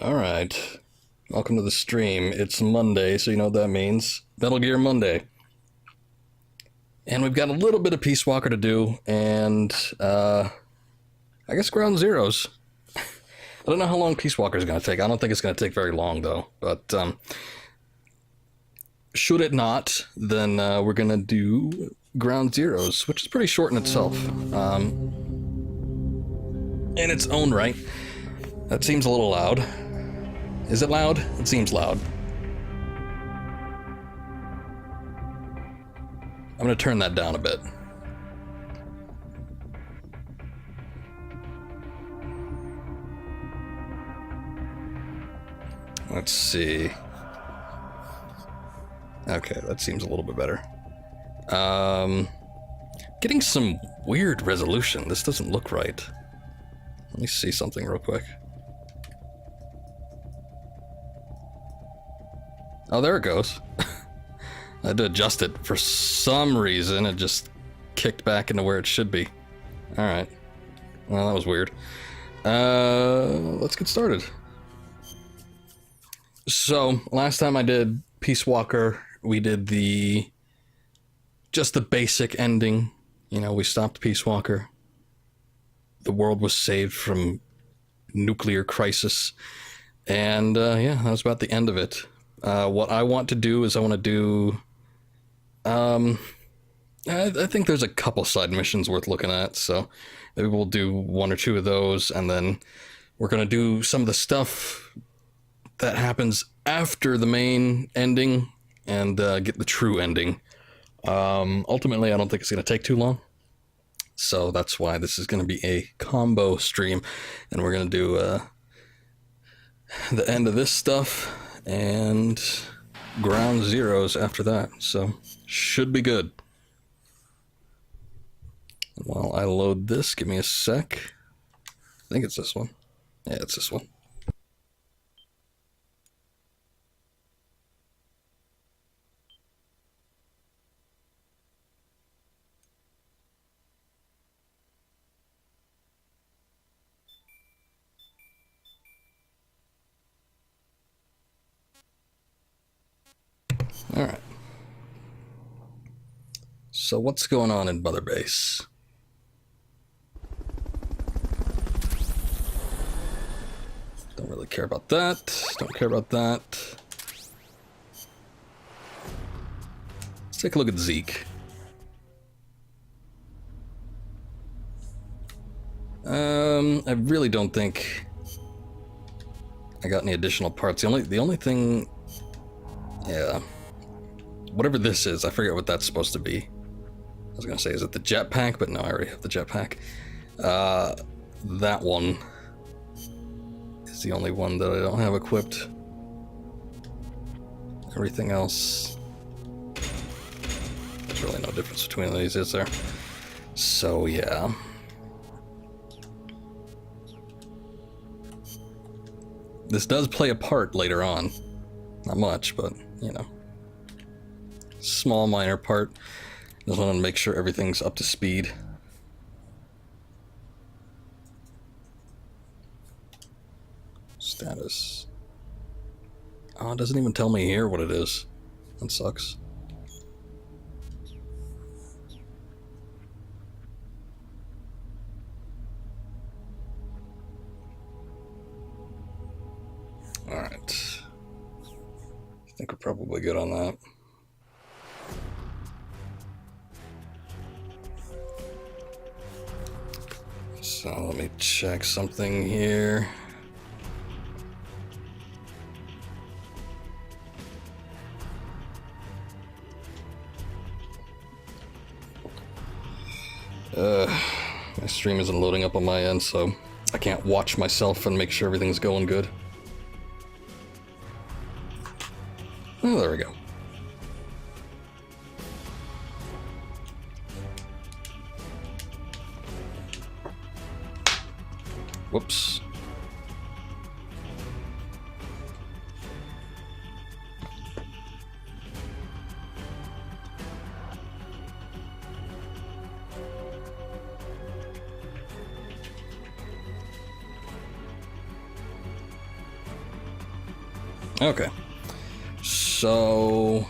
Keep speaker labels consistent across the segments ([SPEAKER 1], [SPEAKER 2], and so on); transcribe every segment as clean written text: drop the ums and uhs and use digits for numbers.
[SPEAKER 1] Alright. Welcome to the stream. It's Monday, so you know what that means. Metal Gear Monday. And we've got a little bit of Peace Walker to do, and I guess Ground Zeroes. I don't know how long Peace Walker is going to take. I don't think it's going to take very long, though. But should it not, then we're going to do Ground Zeroes, which is pretty short in itself. In its own right. That seems a little loud. Is it loud? It seems loud. I'm going to turn that down a bit. Let's see. Okay, that seems a little bit better. Getting some weird resolution. This doesn't look right. Let me see something real quick. Oh, there it goes. I had to adjust it. For some reason, it just kicked back into where it should be. Alright. Well, that was weird. Let's get started. So, last time I did Peace Walker, we did just the basic ending. You know, we stopped Peace Walker. The world was saved from nuclear crisis. And, yeah, that was about the end of it. What I want to do is I want to do... I think there's a couple side missions worth looking at, so maybe we'll do one or two of those, and then we're going to do some of the stuff that happens after the main ending, and get the true ending. Ultimately, I don't think it's going to take too long, so that's why this is going to be a combo stream, and we're going to do the end of this stuff, and Ground Zeroes after that, so should be good. While I load this, give me a sec. I think it's this one. Yeah, it's this one. Alright. So what's going on in Mother Base? Don't really care about that. Don't care about that. Let's take a look at Zeke. I really don't think I got any additional parts. The only thing, yeah, whatever this is, I forget what that's supposed to be. I was gonna say, is it the jetpack? But no, I already have the jetpack. That one is the only one that I don't have equipped. Everything else, there's really no difference between these, is there? So yeah. This does play a part later on. Not much, but, you know. Small, minor part. Just want to make sure everything's up to speed. Status. Oh, it doesn't even tell me here what it is. That sucks. Alright. I think we're probably good on that. So let me check something here. My stream isn't loading up on my end, so I can't watch myself and make sure everything's going good. Oh, there we go. Whoops. Okay. So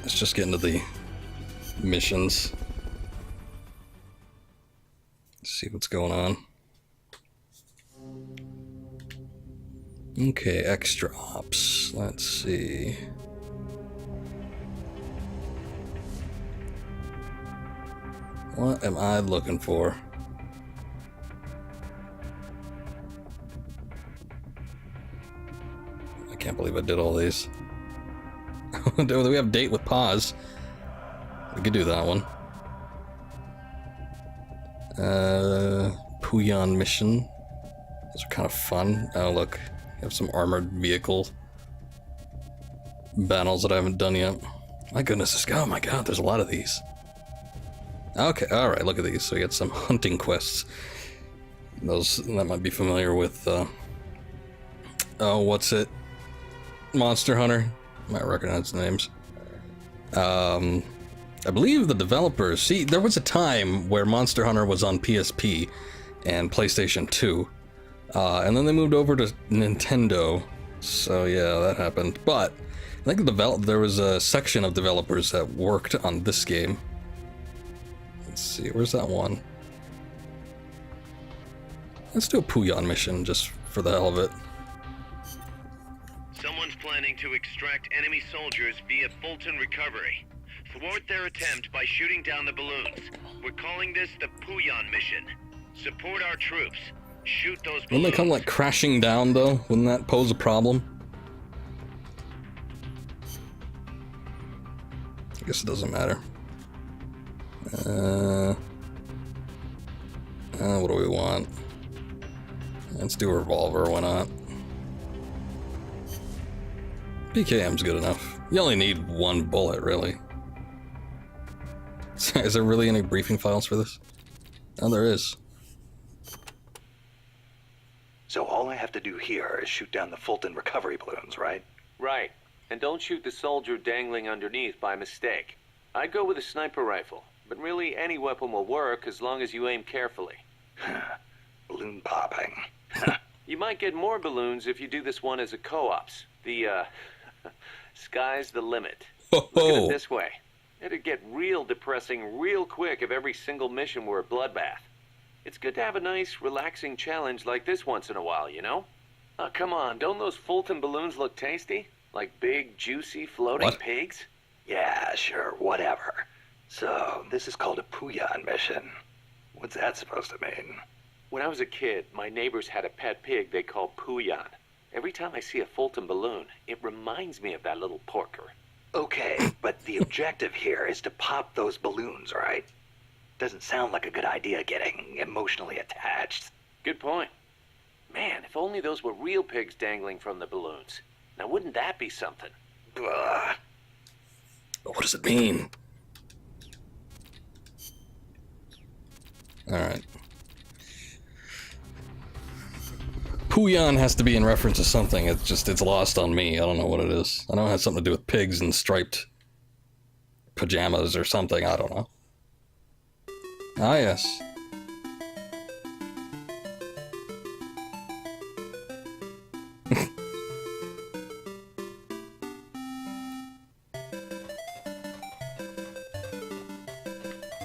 [SPEAKER 1] let's just get into the missions. See what's going on. Okay, extra ops. Let's see. What am I looking for? I can't believe I did all these. Do we have date with pause? We could do that one. Puyan mission. Those are kind of fun. Oh look, you have some armored vehicle battles that I haven't done yet. My goodness, oh my god, there's a lot of these. Okay, alright, look at these. So we got some hunting quests. Those that might be familiar with, oh, what's it? Monster Hunter? Might recognize the names. I believe the developers... See, there was a time where Monster Hunter was on PSP and PlayStation 2. And then they moved over to Nintendo. So yeah, that happened. But I think there was a section of developers that worked on this game. Let's see, where's that one? Let's do a Puyan mission just for the hell of it.
[SPEAKER 2] Someone's planning to extract enemy soldiers via Fulton Recovery. Thwart their attempt by shooting down the balloons. We're calling this the Puyan mission. Support our troops. Shoot those balloons.
[SPEAKER 1] Wouldn't they come like crashing down though? Wouldn't that pose a problem? I guess it doesn't matter. What do we want? Let's do a revolver, why not? PKM's good enough. You only need one bullet, really. Is there really any briefing files for this? Oh, there is.
[SPEAKER 3] So all I have to do here is shoot down the Fulton recovery balloons, right?
[SPEAKER 4] Right. And don't shoot the soldier dangling underneath by mistake. I'd go with a sniper rifle, but really any weapon will work as long as you aim carefully.
[SPEAKER 3] Balloon popping.
[SPEAKER 4] You might get more balloons if you do this one as a co-ops. The, sky's the limit. Look at it this way. It'd get real depressing real quick if every single mission were a bloodbath. It's good to have a nice, relaxing challenge like this once in a while, you know? Oh, come on, don't those Fulton balloons look tasty? Like big, juicy, floating pigs?
[SPEAKER 3] Yeah, sure, whatever. So, this is called a Puyan mission. What's that supposed to mean?
[SPEAKER 4] When I was a kid, my neighbors had a pet pig they called Puyan. Every time I see a Fulton balloon, it reminds me of that little porker.
[SPEAKER 3] Okay, but the objective here is to pop those balloons, right? Doesn't sound like a good idea getting emotionally attached.
[SPEAKER 4] Good point. Man, if only those were real pigs dangling from the balloons. Now wouldn't that be something?
[SPEAKER 3] Ugh.
[SPEAKER 1] What does it mean? Alright. Puyan has to be in reference to something. It's lost on me. I don't know what it is. I know it has something to do with pigs and striped pajamas or something. I don't know. Ah, yes.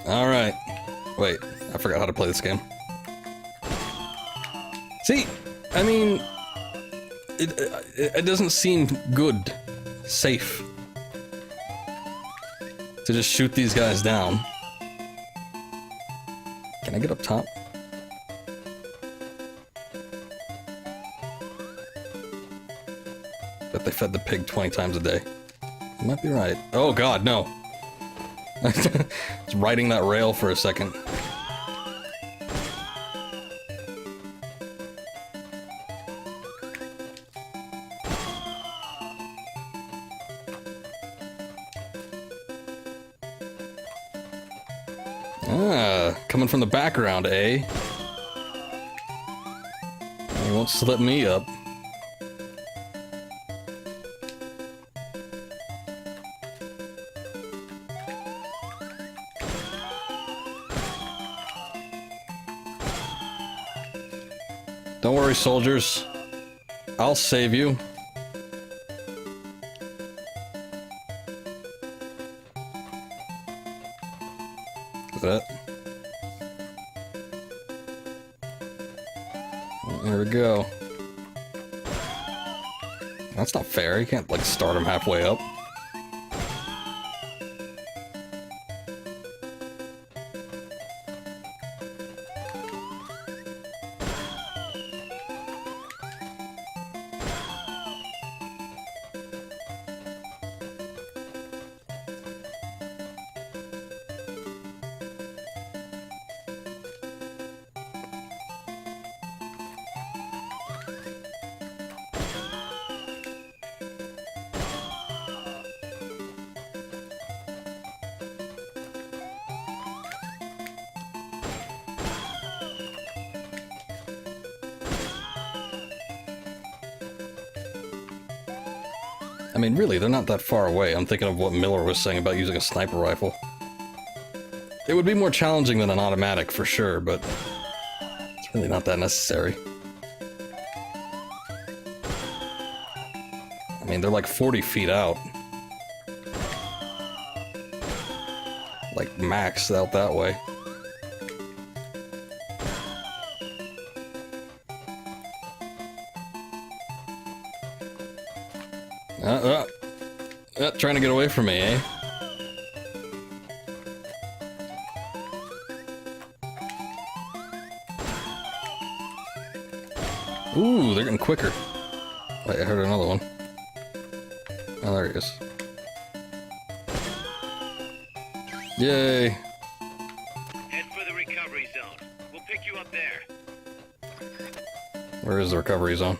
[SPEAKER 1] Alright. Wait, I forgot how to play this game. See, I mean, it doesn't seem good, safe, to just shoot these guys down. Can I get up top? Bet they fed the pig 20 times a day. You might be right. Oh god, no. It's riding that rail for a second. Ah, coming from the background, eh? He won't slip me up. Don't worry, soldiers. I'll save you. that. There we go. That's not fair. You can't, like, start him halfway up. I mean, really, they're not that far away. I'm thinking of what Miller was saying about using a sniper rifle. It would be more challenging than an automatic, for sure, but it's really not that necessary. I mean, they're like 40 feet out. Like, maxed out that way. Trying to get away from me, eh? Ooh, they're getting quicker. Wait, I heard another one. Oh, there he is. Yay!
[SPEAKER 2] Head for the recovery zone. We'll pick you up there.
[SPEAKER 1] Where is the recovery zone?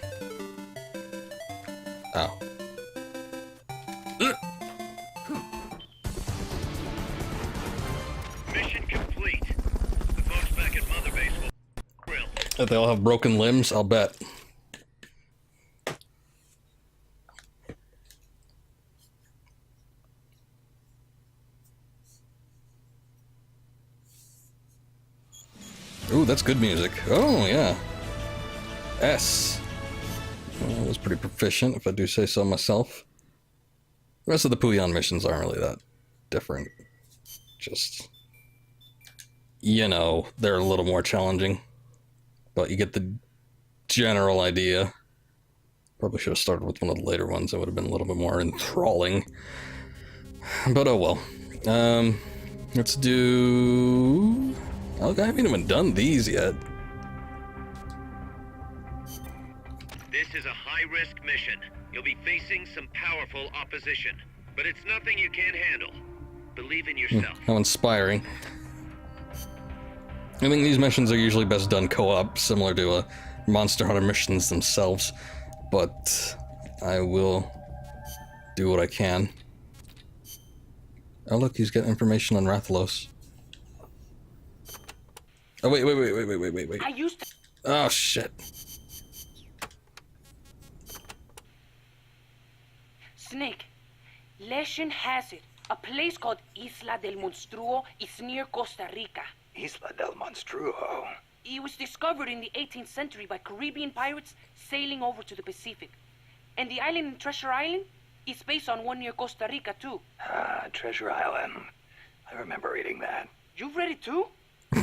[SPEAKER 1] Oh.
[SPEAKER 2] Mission complete. The folks back at Mother Base will grill.
[SPEAKER 1] If they all have broken limbs, I'll bet. Ooh, that's good music. Oh, yeah. S. Well, I was pretty proficient, if I do say so myself. The rest of the Puyan missions aren't really that different. Just, you know, they're a little more challenging. But you get the general idea. Probably should have started with one of the later ones. That would have been a little bit more enthralling. But oh well. Let's do... Oh, I haven't even done these yet.
[SPEAKER 2] This is a high-risk mission. You'll be facing some powerful opposition, but it's nothing you can't handle. Believe in yourself.
[SPEAKER 1] How inspiring. I think these missions are usually best done co-op, similar to Monster Hunter missions themselves, but I will do what I can. Oh look, he's got information on Rathalos. Oh wait.
[SPEAKER 5] I used to...
[SPEAKER 1] Oh shit.
[SPEAKER 5] Snake, legend has it, a place called Isla del Monstruo is near Costa Rica.
[SPEAKER 3] Isla del Monstruo.
[SPEAKER 5] It was discovered in the 18th century by Caribbean pirates sailing over to the Pacific. And the island in Treasure Island is based on one near Costa Rica too.
[SPEAKER 3] Ah, Treasure Island. I remember reading that.
[SPEAKER 5] You've read it too?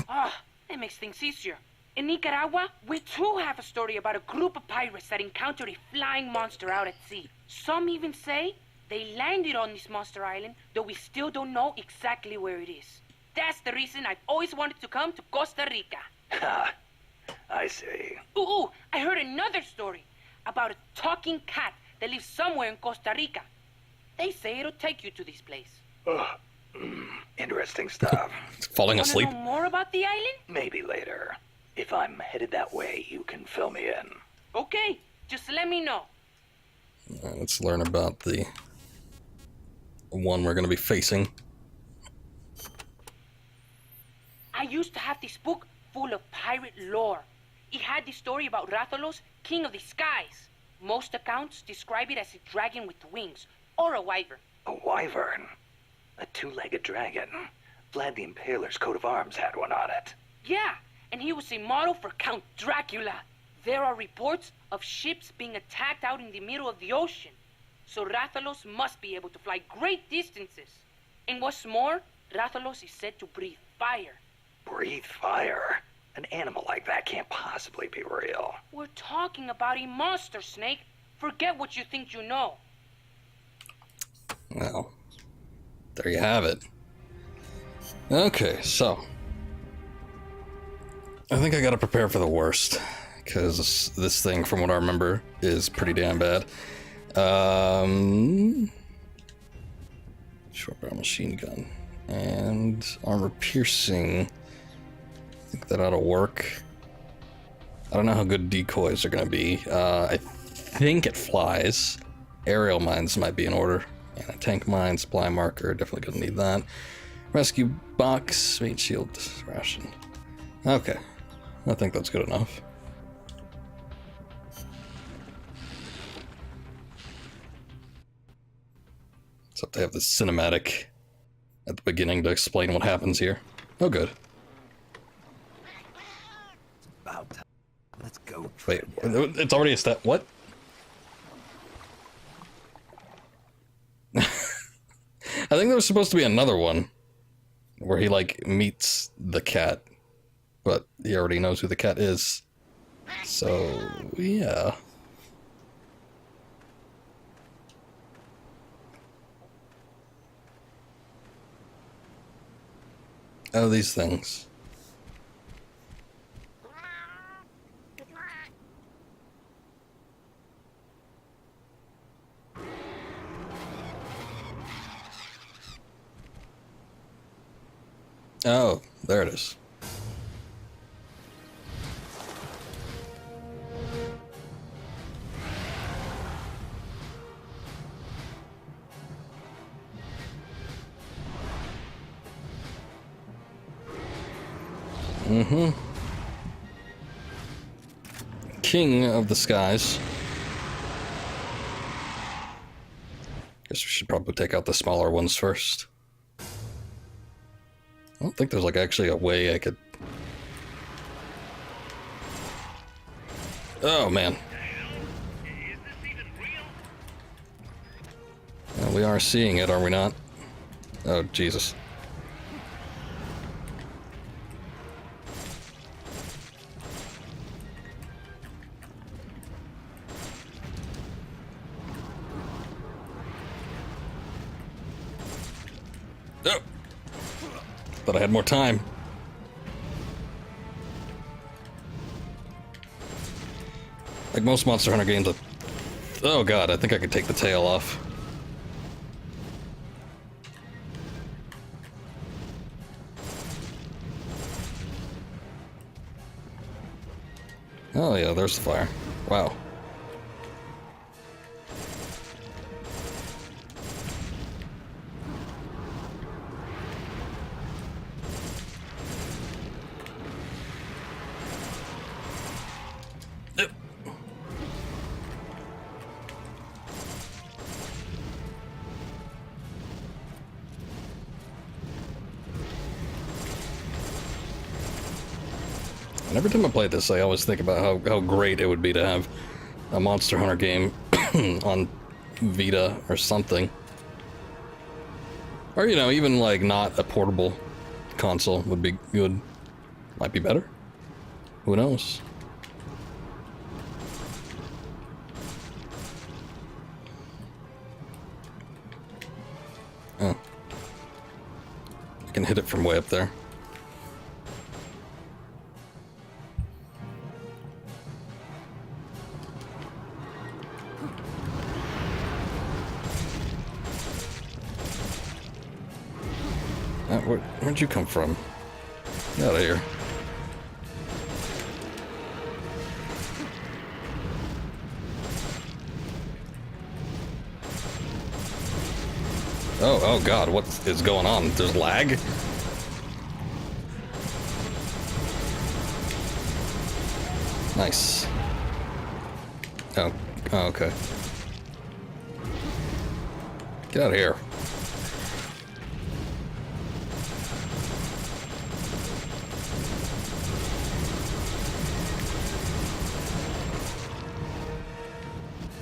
[SPEAKER 5] Ah, that makes things easier. In Nicaragua, we too have a story about a group of pirates that encountered a flying monster out at sea. Some even say they landed on this monster island, though we still don't know exactly where it is. That's the reason I've always wanted to come to Costa Rica.
[SPEAKER 3] Ha! I see.
[SPEAKER 5] Ooh, I heard another story about a talking cat that lives somewhere in Costa Rica. They say it'll take you to this place.
[SPEAKER 3] Interesting stuff.
[SPEAKER 1] Falling
[SPEAKER 5] Wanna
[SPEAKER 1] asleep.
[SPEAKER 5] know more about the island?
[SPEAKER 3] Maybe later. If I'm headed that way, you can fill me in.
[SPEAKER 5] Okay, just let me know.
[SPEAKER 1] Alright, let's learn about the one we're going to be facing.
[SPEAKER 5] I used to have this book full of pirate lore. It had this story about Rathalos, king of the skies. Most accounts describe it as a dragon with wings, or a wyvern.
[SPEAKER 3] A wyvern? A two-legged dragon? Vlad the Impaler's coat of arms had one on it.
[SPEAKER 5] Yeah, and he was a model for Count Dracula. There are reports of ships being attacked out in the middle of the ocean. So Rathalos must be able to fly great distances. And what's more, Rathalos is said to breathe fire.
[SPEAKER 3] Breathe fire? An animal like that can't possibly be real.
[SPEAKER 5] We're talking about a monster, Snake. Forget what you think you know.
[SPEAKER 1] Well, there you have it. Okay, so I think I gotta prepare for the worst, because this thing, from what I remember, is pretty damn bad. Short barrel machine gun and armor piercing. I think that ought to work. I don't know how good decoys are gonna be. I think it flies. Aerial mines might be in order. And tank mine, supply marker, definitely gonna need that. Rescue box, meat shield, ration. Okay, I think that's good enough. So they have the cinematic at the beginning to explain what happens here. Oh, good.
[SPEAKER 3] About time. Let's go.
[SPEAKER 1] Wait, it's already a step. What? I think there was supposed to be another one where he, like, meets the cat, but he already knows who the cat is. So, yeah. Oh, these things. Oh, there it is. Mm-hmm. King of the skies. Guess we should probably take out the smaller ones first. I don't think there's, like, actually a way I could... Oh, man.
[SPEAKER 2] Is this even real?
[SPEAKER 1] Well, we are seeing it, are we not? Oh, Jesus. Oh! Thought I had more time. Like most Monster Hunter games, oh god, I think I could take the tail off. Oh yeah, there's the fire. Wow. And every time I play this, I always think about how great it would be to have a Monster Hunter game on Vita or something. Or, you know, even like not a portable console would be good. Might be better. Who knows? Oh. I can hit it from way up there. Where'd you come from? Get out of here. Oh god, what is going on? There's lag? Nice. Oh, okay. Get out of here.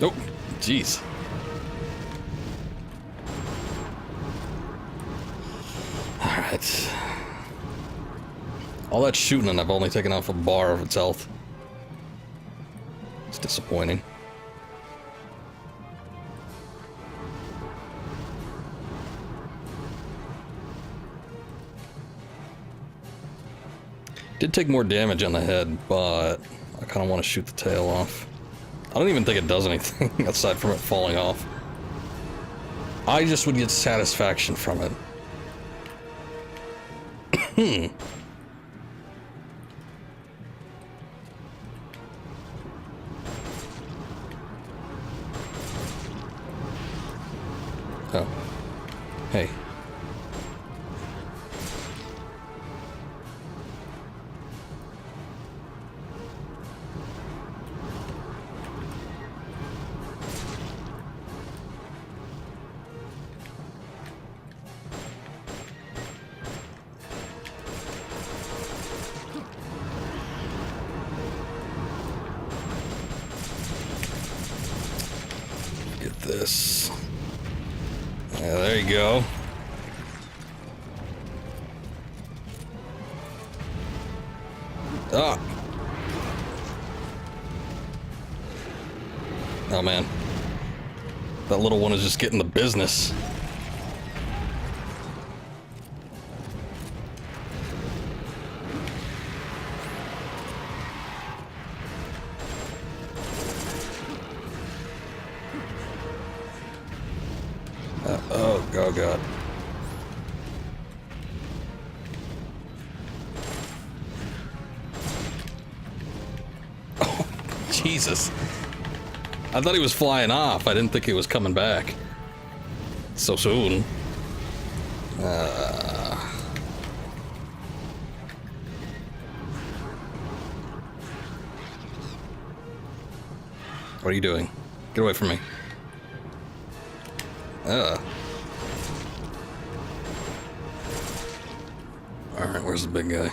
[SPEAKER 1] Nope. Jeez. Alright. All that shooting and I've only taken off a bar of its health. It's disappointing. Did take more damage on the head, but I kind of want to shoot the tail off. I don't even think it does anything aside from it falling off. I just would get satisfaction from it. Oh. Hey. Get this. Yeah, there you go. Ah. Oh man. That little one is just getting the business. Oh god. Oh, Jesus. I thought he was flying off. I didn't think he was coming back so soon. What are you doing? Get away from me. Alright, where's the big guy?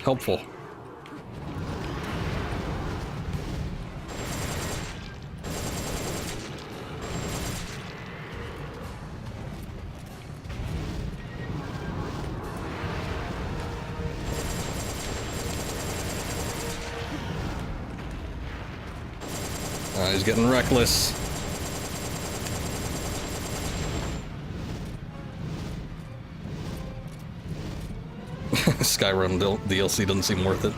[SPEAKER 1] Helpful. He's getting reckless. Skyrim DLC doesn't seem worth it.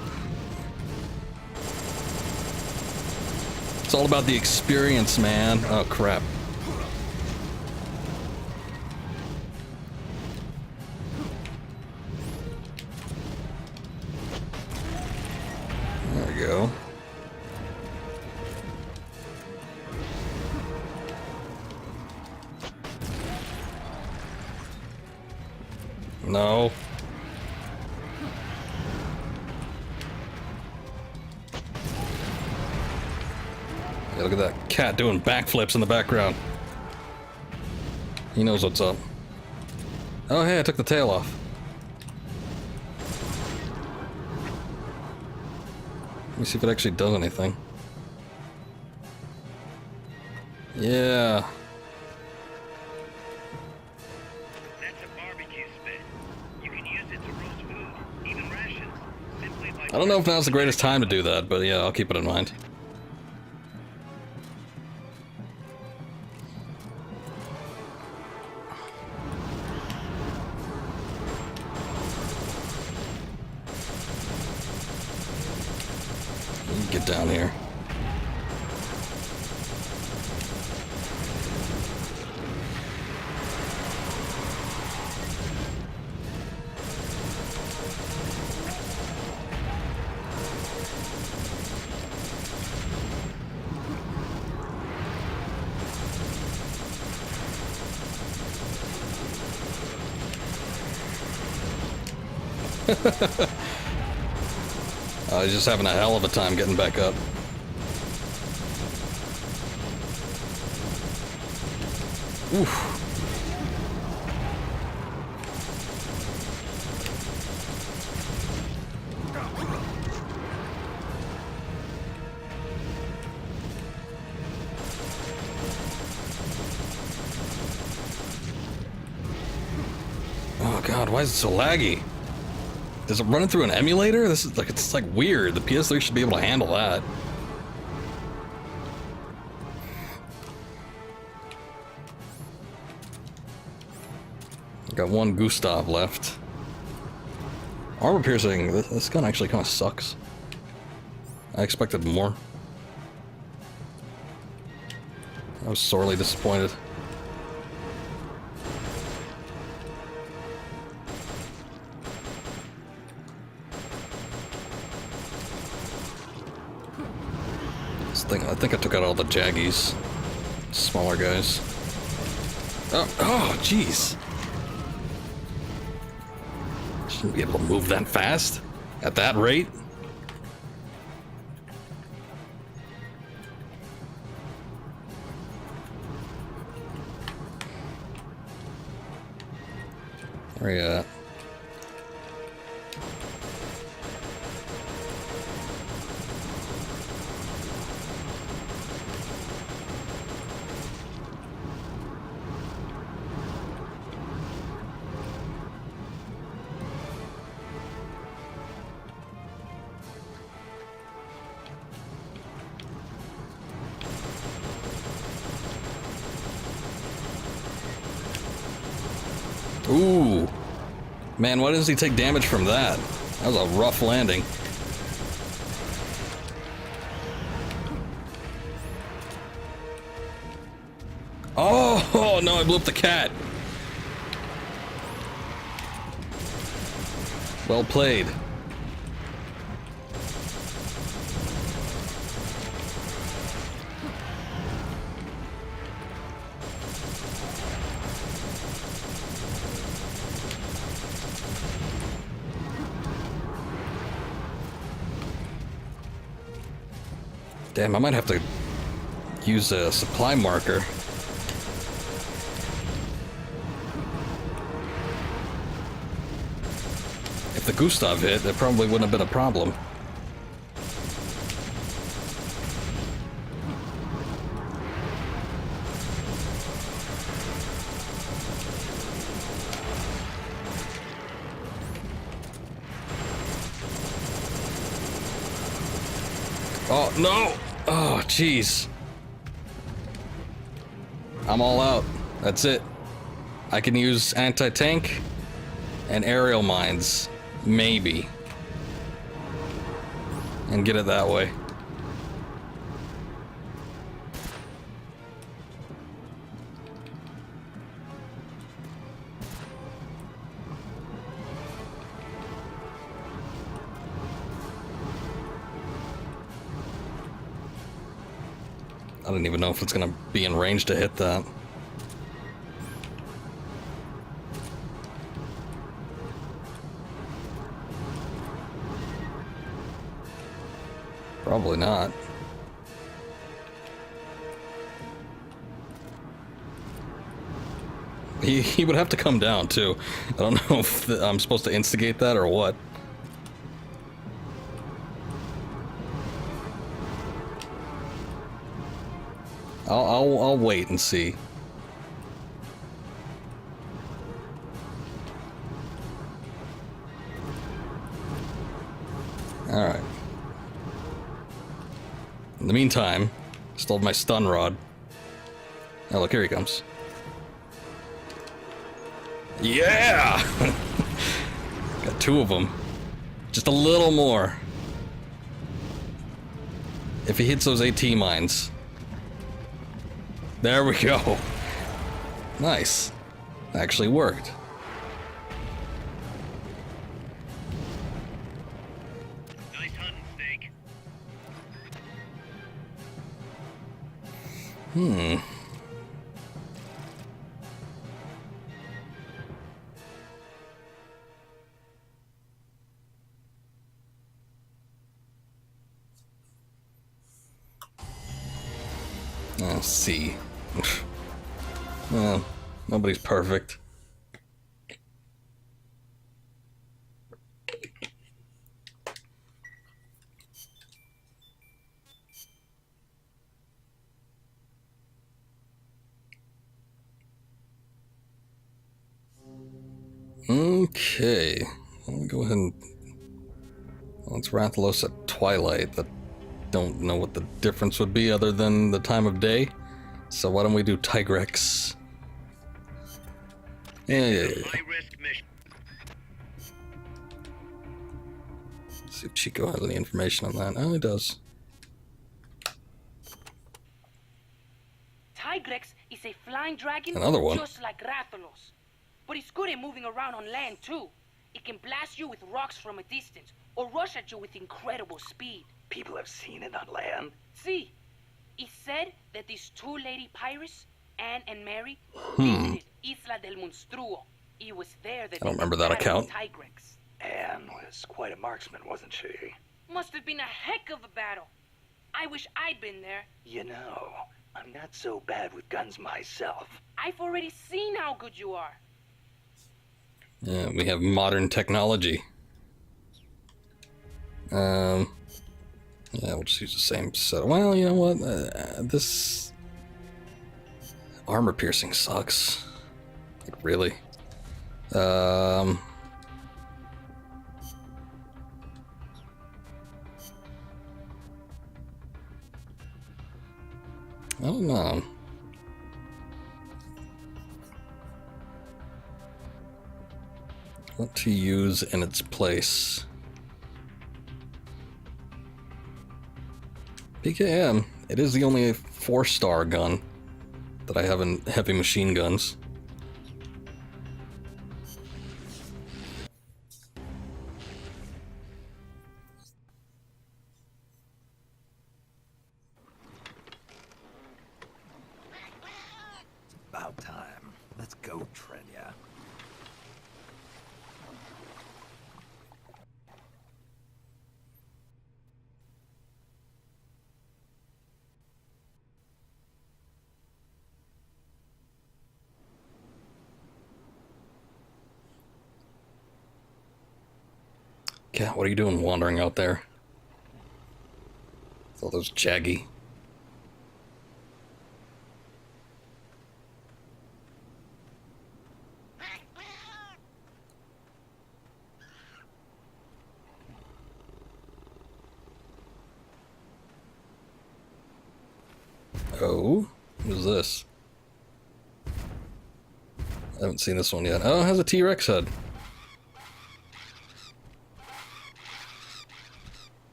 [SPEAKER 1] It's all about the experience, man. Oh, crap. There we go. No. Yeah, look at that cat doing backflips in the background. He knows what's up. Oh, hey, I took the tail off. Let me see if it actually does anything. Yeah. I don't know if now's the greatest time to do that, but yeah, I'll keep it in mind. Get down here. He's just having a hell of a time getting back up. Oof. god, why is it so laggy? Does it run it through an emulator? This is like, it's like weird. The PS3 should be able to handle that. Got one Gustav left. Armor piercing. This gun actually kind of sucks. I expected more. I was sorely disappointed. I think I took out all the Jaggies. Smaller guys. Oh, jeez. Shouldn't be able to move that fast at that rate. Where are you at? Ooh. Man, why doesn't he take damage from that? That was a rough landing. Oh, no, I blew up the cat. Well played. Damn, I might have to use a supply marker. If the Gustav hit, that probably wouldn't have been a problem. Oh, no! Oh, jeez. I'm all out. That's it. I can use anti-tank and aerial mines. Maybe. And get it that way. I don't even know if it's gonna be in range to hit that. Probably not. He would have to come down too. I don't know if I'm supposed to instigate that or what. I'll wait and see. All right. In the meantime, stole my stun rod. Oh, look, here he comes. Yeah! Got two of them. Just a little more. If he hits those AT mines. There we go. Nice. Actually worked.
[SPEAKER 2] Nice hunting, Snake.
[SPEAKER 1] Let's see. Well, nobody's perfect. Okay. Let me go ahead and... Well, it's Rathalos at twilight. I don't know what the difference would be other than the time of day. So why don't we do Tigrex? Yeah.
[SPEAKER 2] High-risk mission.
[SPEAKER 1] See if Chico has any information on that. Oh, he does.
[SPEAKER 5] Tigrex is a flying dragon
[SPEAKER 1] Another one.
[SPEAKER 5] just like Rathalos. But it's good at moving around on land too. It can blast you with rocks from a distance or rush at you with incredible speed.
[SPEAKER 3] People have seen it on land?
[SPEAKER 5] See, it said that these two lady pirates, Anne and Mary, visited Isla del Monstruo. It was there that
[SPEAKER 1] I don't remember that account.
[SPEAKER 5] Tigrex.
[SPEAKER 3] Anne was quite a marksman, wasn't she?
[SPEAKER 5] Must have been a heck of a battle. I wish I'd been there.
[SPEAKER 3] You know, I'm not so bad with guns myself.
[SPEAKER 5] I've already seen how good you are.
[SPEAKER 1] Yeah, we have modern technology. Yeah, we'll just use the same set. Well, you know what? This armor piercing sucks. Like, really. I don't know. What to use in its place? PKM. It is the only 4-star gun that I have in heavy machine guns.
[SPEAKER 3] About time. Let's go, Trenya.
[SPEAKER 1] Cat, what are you doing wandering out there? With all those jaggy. Oh, what is this? I haven't seen this one yet. Oh, it has a T-Rex head.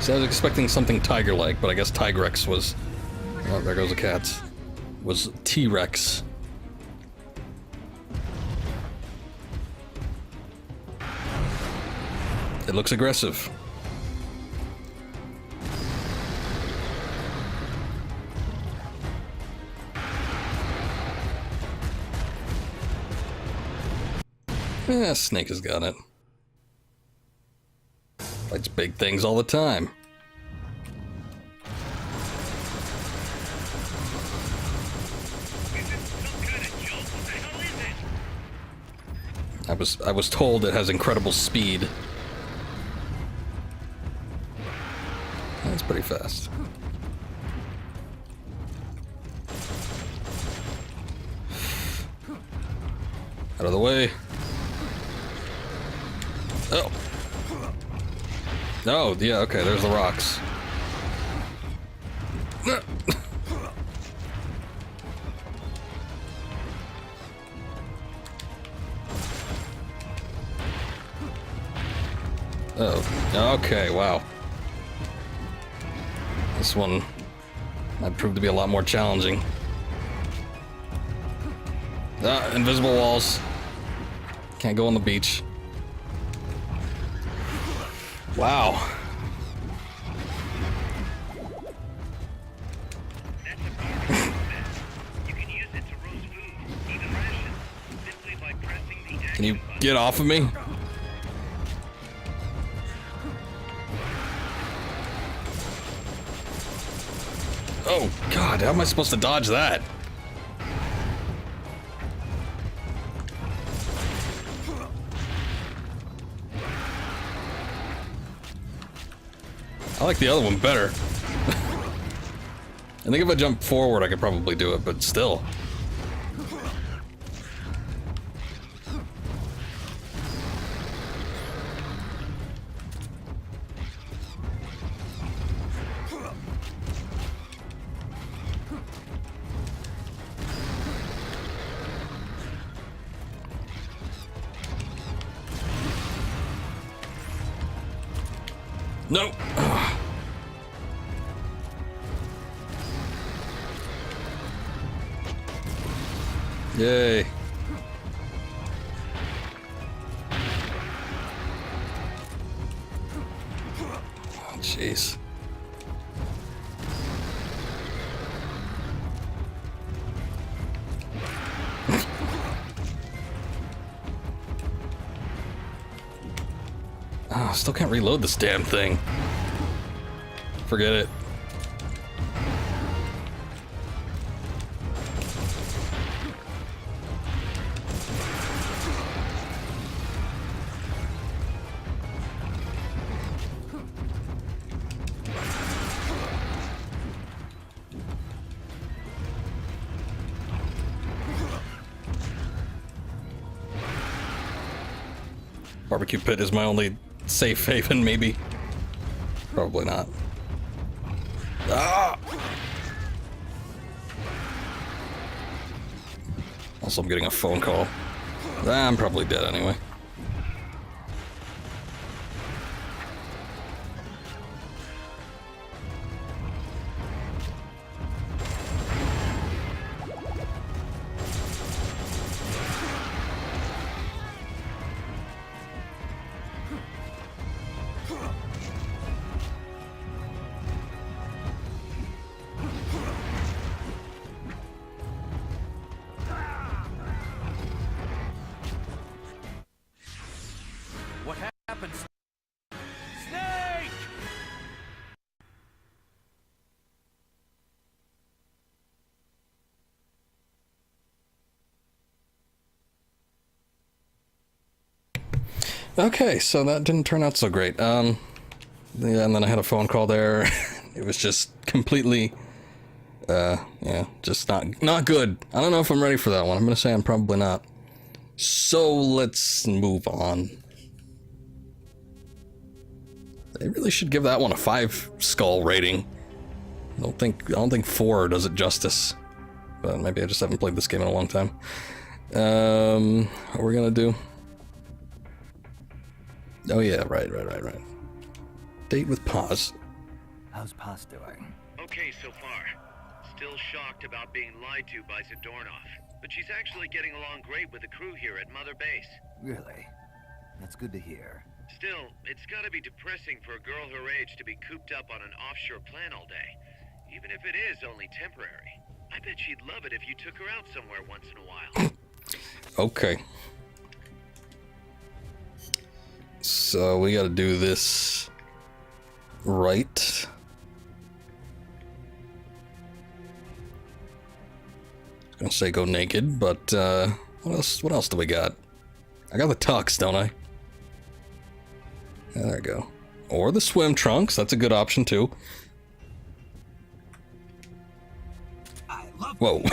[SPEAKER 1] So I was expecting something tiger-like, but I guess Tigrex was... Oh, there goes the cats. Was T-Rex. It looks aggressive. Yeah, Snake has got it. Fights big things all the time. I was told it has incredible speed. That's pretty fast. Out of the way. Oh. Oh, yeah, okay, there's the rocks. Oh, okay, wow. This one might prove to be a lot more challenging. Ah, invisible walls. Can't go on the beach. Wow. Can you get off of me? God, how am I supposed to dodge that? I like the other one better. I think if I jump forward, I could probably do it, but still. No. Yay. Oh, jeez. Oh, still can't reload this damn thing. Forget it. Barbecue pit is my only safe haven, maybe. Probably not. Ah! Also, I'm getting a phone call. I'm probably dead anyway.
[SPEAKER 6] What happened? Snake!
[SPEAKER 1] Okay, so that didn't turn out so great. Yeah, and then I had a phone call there. It was just completely, yeah, just not good. I don't know if I'm ready for that one. I'm gonna say I'm probably not. So let's move on. They really should give that one a 5 skull rating. I don't think 4 does it justice. But maybe I just haven't played this game in a long time. What we're gonna do? Oh yeah, right. Date with Paz.
[SPEAKER 6] How's Paz doing?
[SPEAKER 2] Okay so far. Still shocked about being lied to by Zadornov. But she's actually getting along great with the crew here at Mother Base.
[SPEAKER 6] Really? That's good to hear.
[SPEAKER 2] Still, it's gotta be depressing for a girl her age to be cooped up on an offshore plant all day. Even if it is only temporary. I bet she'd love it if you took her out somewhere once in a while.
[SPEAKER 1] Okay. So we gotta do this right. I was gonna say go naked, but what else do we got? I got the tux, don't I? Yeah, there we go. Or the swim trunks, that's a good option too. Whoa.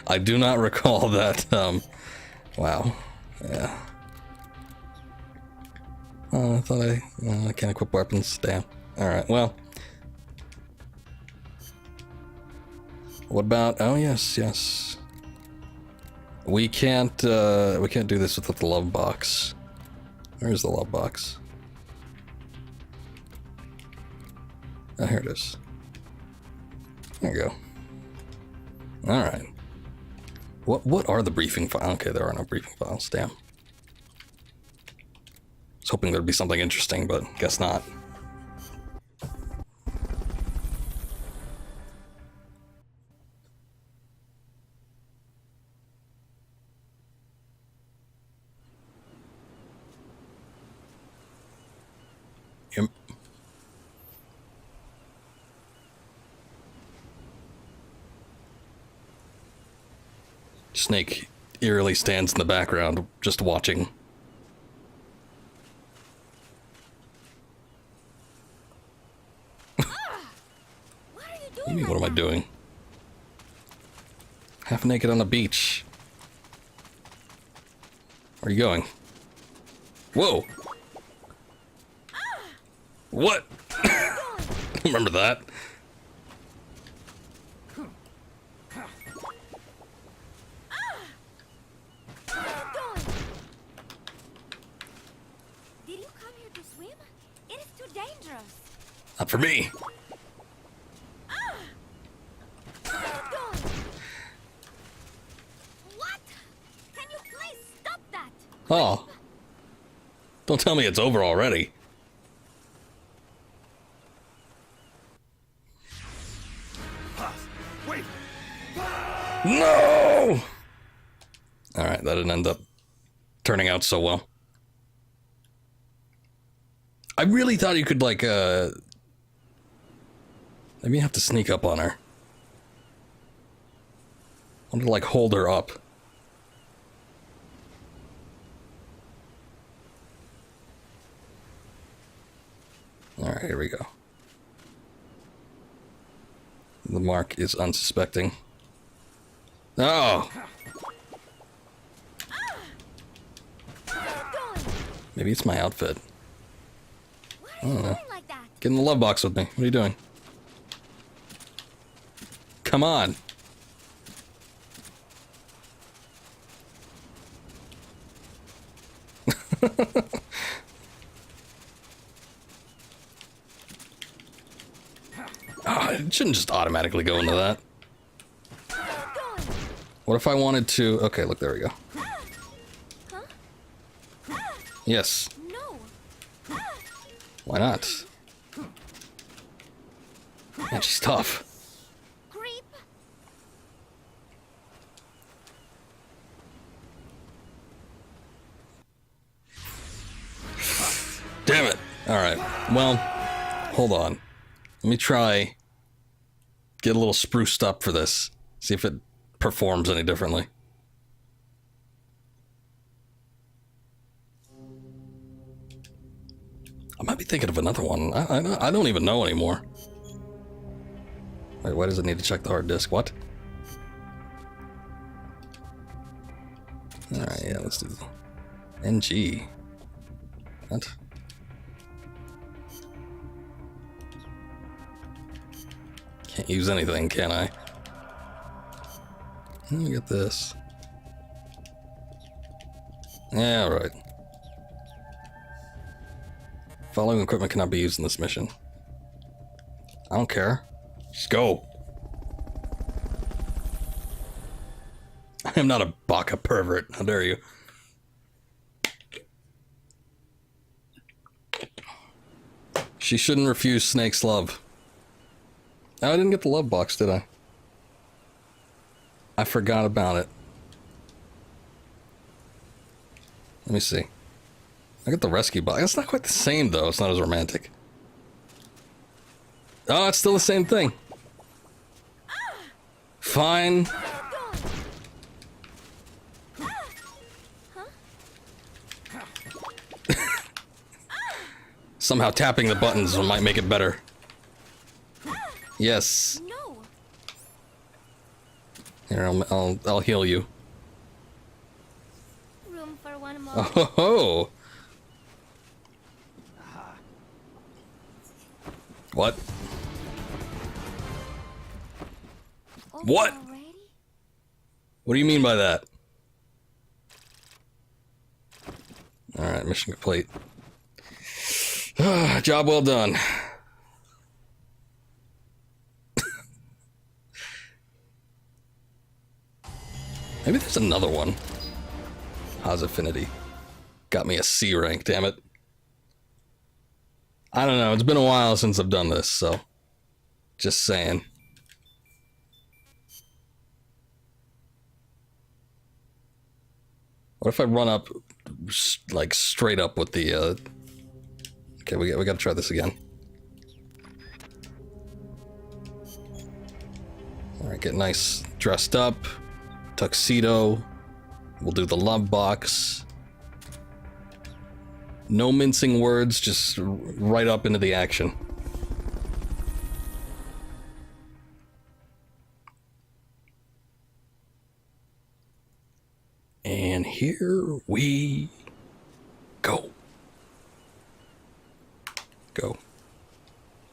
[SPEAKER 1] I do not recall that, wow. Yeah. I thought I can't equip weapons, damn. Alright, well. What about, oh yes. We can't do this with the love box. Where's the love box? Oh, here it is. There you go. Alright. What are the briefing files? Okay, there are no briefing files, damn. I was hoping there'd be something interesting, but guess not. Yep. Snake eerily stands in the background, just watching. What do you mean, what am I doing? Half naked on the beach. Where are you going? Whoa! What? Remember that?
[SPEAKER 7] Did you come here to swim? It is too dangerous.
[SPEAKER 1] Not for me.
[SPEAKER 7] What? Can you please stop that?
[SPEAKER 1] Oh. Don't tell me it's over already.
[SPEAKER 6] Wait!
[SPEAKER 1] No! Alright, that didn't end up turning out so well. I really thought you could, like, maybe you have to sneak up on her. I want to, like, hold her up. Alright, here we go. The mark is unsuspecting. Oh! Maybe it's my outfit. I don't know.
[SPEAKER 7] Like that.
[SPEAKER 1] Get in the love box with me. What are you doing? Come on. Oh, it shouldn't just automatically go into that. What if I wanted to... Okay, look, there we go. Yes.
[SPEAKER 7] No.
[SPEAKER 1] Why not? Man, she's tough.
[SPEAKER 7] Creep.
[SPEAKER 1] Damn it. Alright. Well, hold on. Let me try... Get a little spruced up for this. See if it performs any differently. I might be thinking of another one. I don't even know anymore. Wait, why does it need to check the hard disk? What? Alright, yeah, let's do the NG. What? Can't use anything, can I? Let me get this. Yeah, alright. Following equipment cannot be used in this mission. I don't care. Just go. I am not a baka pervert. How dare you? She shouldn't refuse Snake's love. Oh, I didn't get the love box, did I? I forgot about it. Let me see. I got the rescue box. It's not quite the same, though. It's not as romantic. Oh, it's still the same thing. Fine. Somehow tapping the buttons might make it better. Yes.
[SPEAKER 7] No.
[SPEAKER 1] Here, I'll heal you.
[SPEAKER 7] Room for one more.
[SPEAKER 1] Oh ho ho! What?
[SPEAKER 7] Over
[SPEAKER 1] What?
[SPEAKER 7] already?
[SPEAKER 1] What do you mean by that? Alright, mission complete. Job well done. Maybe there's another one. How's Affinity? Got me a C rank, damn it. I don't know, it's been a while since I've done this, so... Just saying. What if I run up, like, straight up with the, Okay, we gotta try this again. Alright, get nice dressed up. tuxedo. We'll do the love box. No mincing words, just right up into the action. And here we go. Go.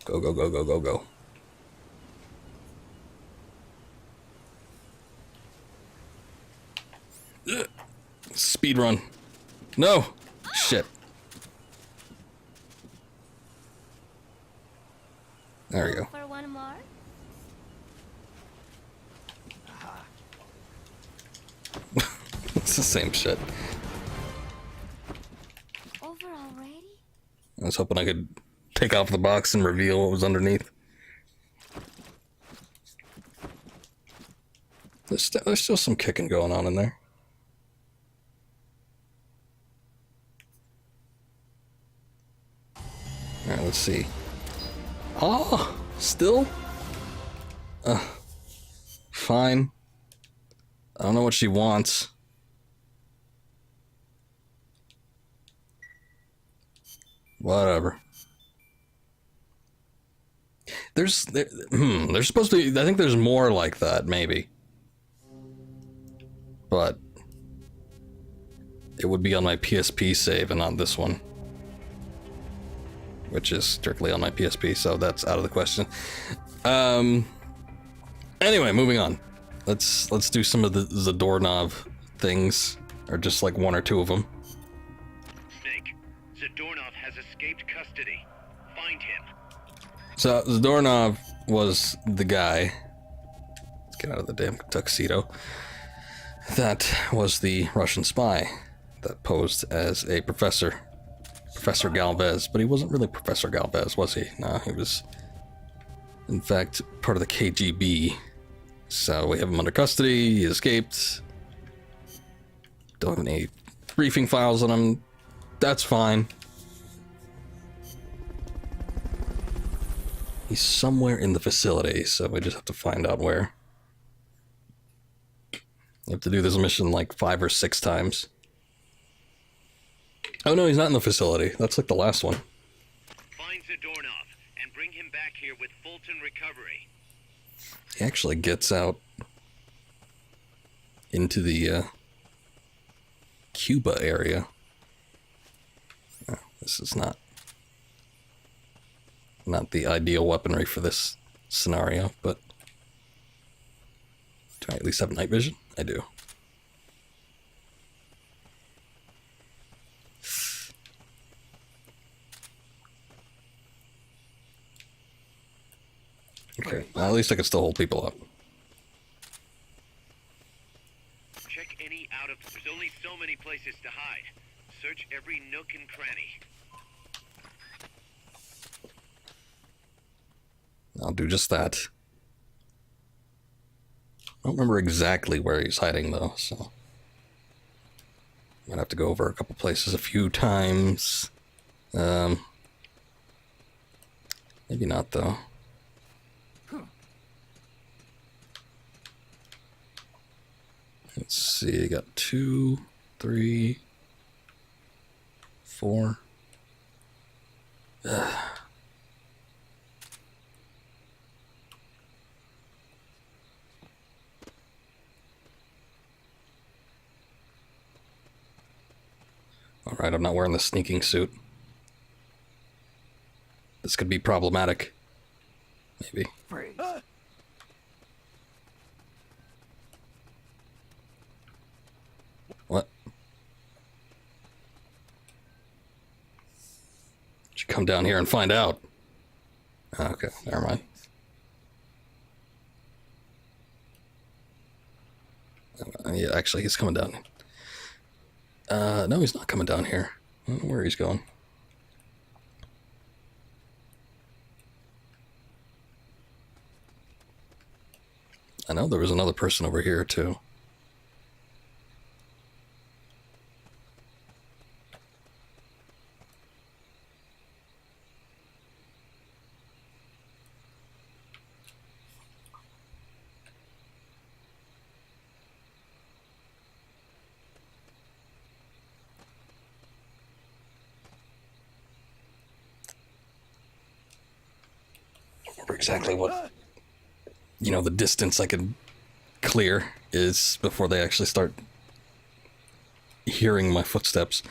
[SPEAKER 1] Go, go, go, go, go, go. Speed run. No! Shit. There we go.
[SPEAKER 7] For one more?
[SPEAKER 1] It's the same shit.
[SPEAKER 7] Over already?
[SPEAKER 1] I was hoping I could take off the box and reveal what was underneath. There's still some kicking going on in there. Alright, let's see. Oh, still? Fine. I don't know what she wants. Whatever. There's supposed to be, I think there's more like that, maybe. But it would be on my PSP save and not this one, which is strictly on my PSP, so that's out of the question. Anyway, moving on. Let's do some of the Zadornov things, or just like one or two of them.
[SPEAKER 2] Snake, Zadornov has escaped custody. Find him.
[SPEAKER 1] So Zadornov was the guy. Let's get out of the damn tuxedo. That was the Russian spy that posed as a professor. Professor Galvez, but he wasn't really Professor Galvez, was he? No, he was, in fact, part of the KGB. So we have him under custody, he escaped. Don't have any briefing files on him. That's fine. He's somewhere in the facility, so we just have to find out where. You have to do this mission like 5 or 6 times. Oh no, he's not in the facility. That's like the last one.
[SPEAKER 2] Find Zadornov and bring him back here with Fulton Recovery.
[SPEAKER 1] He actually gets out into the Cuba area. Oh, this is not the ideal weaponry for this scenario, but do I at least have night vision? I do. Okay, well, at least I can still hold people up.
[SPEAKER 2] Check any out of... There's only so many places to hide. Search every nook and cranny.
[SPEAKER 1] I'll do just that. I don't remember exactly where he's hiding, though, so... I'm gonna have to go over a couple places a few times. Maybe not, though. Let's see, I got 2, 3, 4. Alright, I'm not wearing the sneaking suit. This could be problematic. Maybe.
[SPEAKER 6] Freeze.
[SPEAKER 1] What? Should come down here and find out. Okay, never mind. Yeah, actually, he's coming down. No, he's not coming down here. I don't know where he's going. I know there was another person over here, too. exactly what, you know, the distance I can clear is before they actually start hearing my footsteps.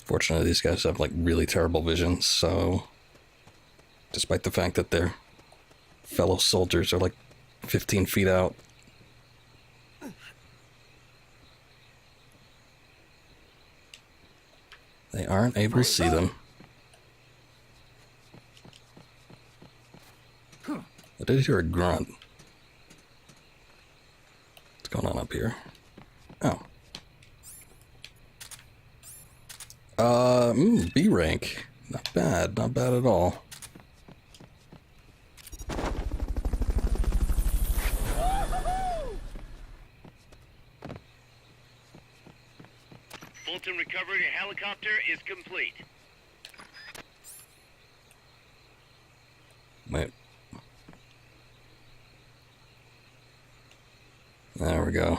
[SPEAKER 1] Fortunately, these guys have like really terrible vision, so despite the fact that their fellow soldiers are like 15 feet out, they aren't able to see them. I did hear a grunt. What's going on up here? Oh. B rank. Not bad, not bad at all.
[SPEAKER 2] Fulton recovery helicopter is complete.
[SPEAKER 1] Wait. There we go.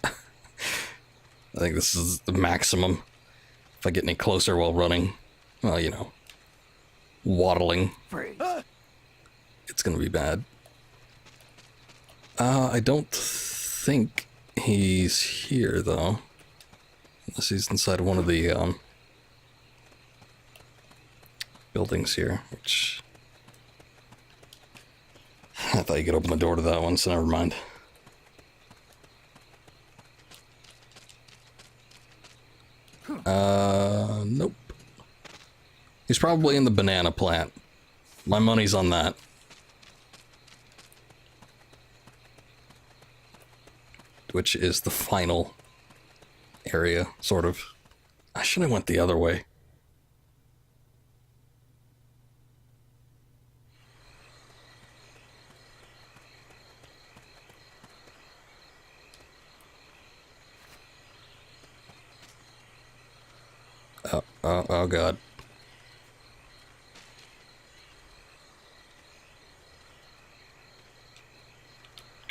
[SPEAKER 1] I think this is the maximum. If I get any closer while running, well, you know, waddling, it's gonna be bad. I don't think he's here, though. Unless he's inside one of the, buildings here, which... I thought you could open the door to that one, so never mind. Nope. He's probably in the banana plant. My money's on that. Which is the final area, sort of. I should have went the other way. Oh god.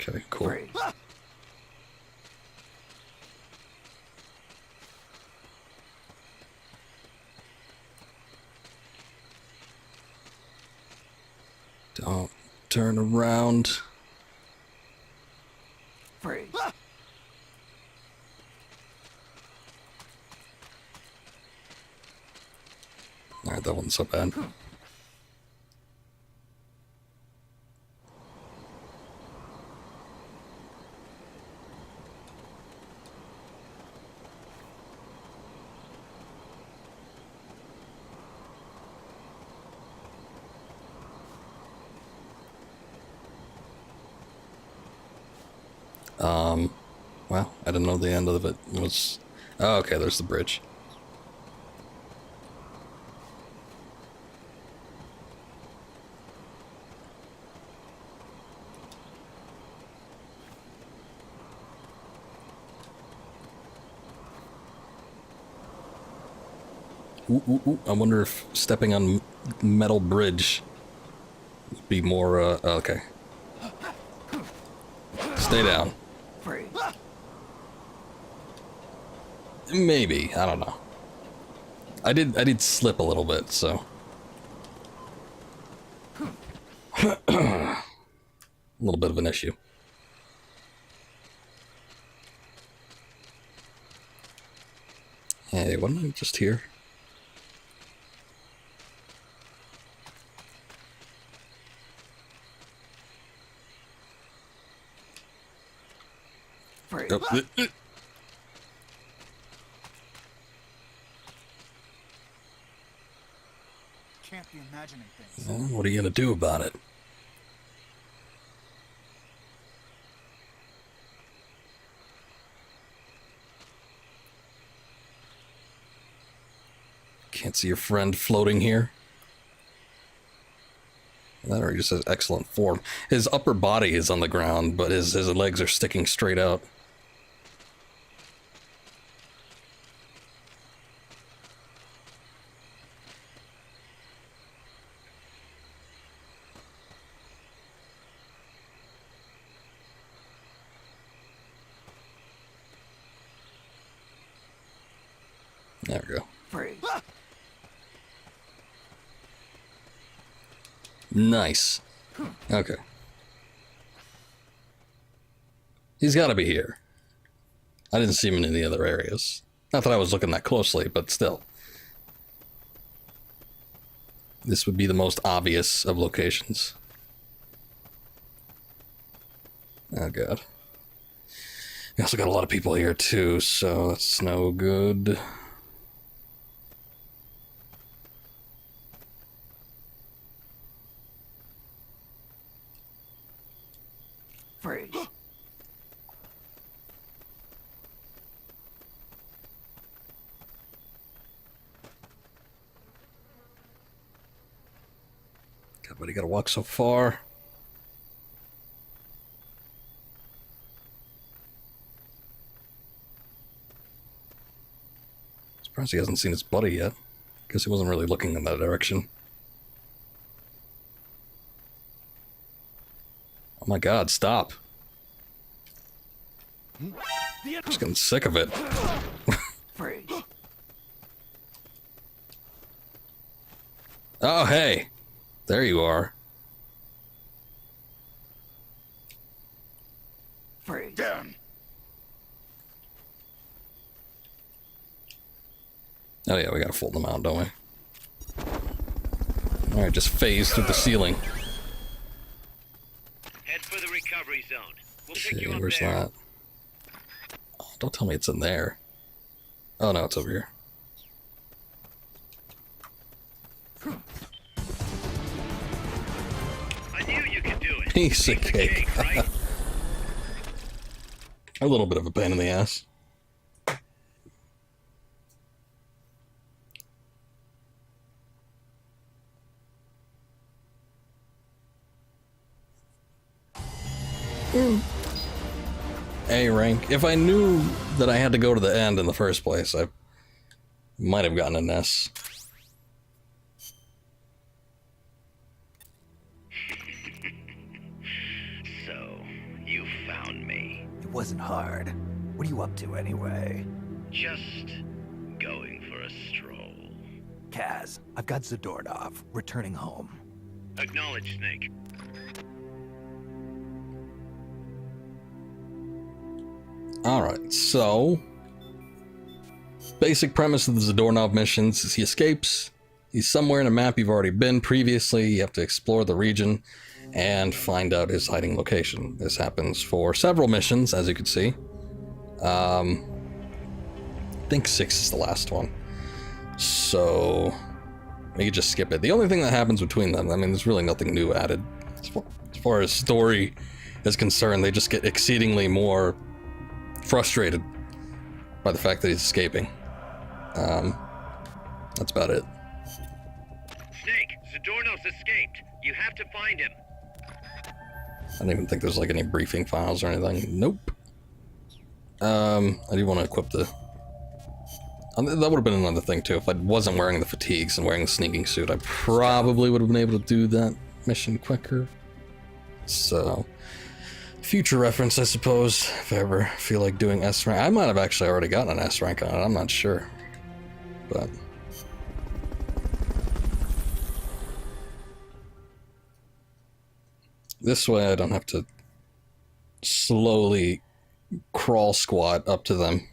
[SPEAKER 1] Okay, cool. Don't turn around. Alright, that wasn't so bad. Well, I didn't know the end of it was... Oh, okay, there's the bridge. Ooh, ooh, ooh. I wonder if stepping on metal bridge would be more, okay. Stay down. Maybe, I don't know. I did slip a little bit, so. A little bit of an issue. Hey, wasn't I just here? Oh,
[SPEAKER 6] Can't be imagining things.
[SPEAKER 1] well, what are you gonna do about it? Can't see your friend floating here. That already just says excellent form. His upper body is on the ground, but his legs are sticking straight out. There we go.
[SPEAKER 3] Freeze.
[SPEAKER 1] Nice. Okay. He's got to be here. I didn't see him in any other areas. Not that I was looking that closely, but still. This would be the most obvious of locations. Oh god. We also got a lot of people here too, so that's no good.
[SPEAKER 3] Freeze.
[SPEAKER 1] God, but you gotta walk so far. Surprised he hasn't seen his buddy yet. Guess he wasn't really looking in that direction. Oh my god, stop. I'm just getting sick of it.
[SPEAKER 3] Freeze.
[SPEAKER 1] Oh, hey. There you are.
[SPEAKER 3] Freeze. Down.
[SPEAKER 1] Oh yeah, we gotta fold them out, don't we? Alright, just phase through the ceiling.
[SPEAKER 2] Head for the recovery zone. We'll pick
[SPEAKER 1] Okay,
[SPEAKER 2] you up
[SPEAKER 1] where's
[SPEAKER 2] there.
[SPEAKER 1] that? Oh, don't tell me it's in there. Oh no, it's over here.
[SPEAKER 2] I knew you could do it.
[SPEAKER 1] Piece of cake.
[SPEAKER 2] Right?
[SPEAKER 1] A little bit of a pain in the ass. A rank. If I knew that I had to go to the end in the first place, I might have gotten an S.
[SPEAKER 2] So, you found me.
[SPEAKER 3] It wasn't hard. What are you up to anyway?
[SPEAKER 2] Just going for a stroll.
[SPEAKER 3] Kaz, I've got Zadornov returning home.
[SPEAKER 2] Acknowledge, Snake.
[SPEAKER 1] Alright, so... Basic premise of the Zadornov missions is he escapes. He's somewhere in a map you've already been previously. You have to explore the region and find out his hiding location. This happens for several missions, as you can see. I think 6 is the last one. So... we could just skip it. The only thing that happens between them, I mean, there's really nothing new added. As far as story is concerned, they just get exceedingly more frustrated by the fact that he's escaping. That's about it.
[SPEAKER 2] Snake, Zadornov's escaped. You have to find him.
[SPEAKER 1] I don't even think there's like any briefing files or anything. Nope. I do want to equip the... that would have been another thing too. If I wasn't wearing the fatigues and wearing the sneaking suit, I probably would have been able to do that mission quicker. So... future reference, I suppose, if I ever feel like doing S rank. I might have actually already gotten an S rank on it, I'm not sure. But... this way I don't have to slowly crawl squat up to them.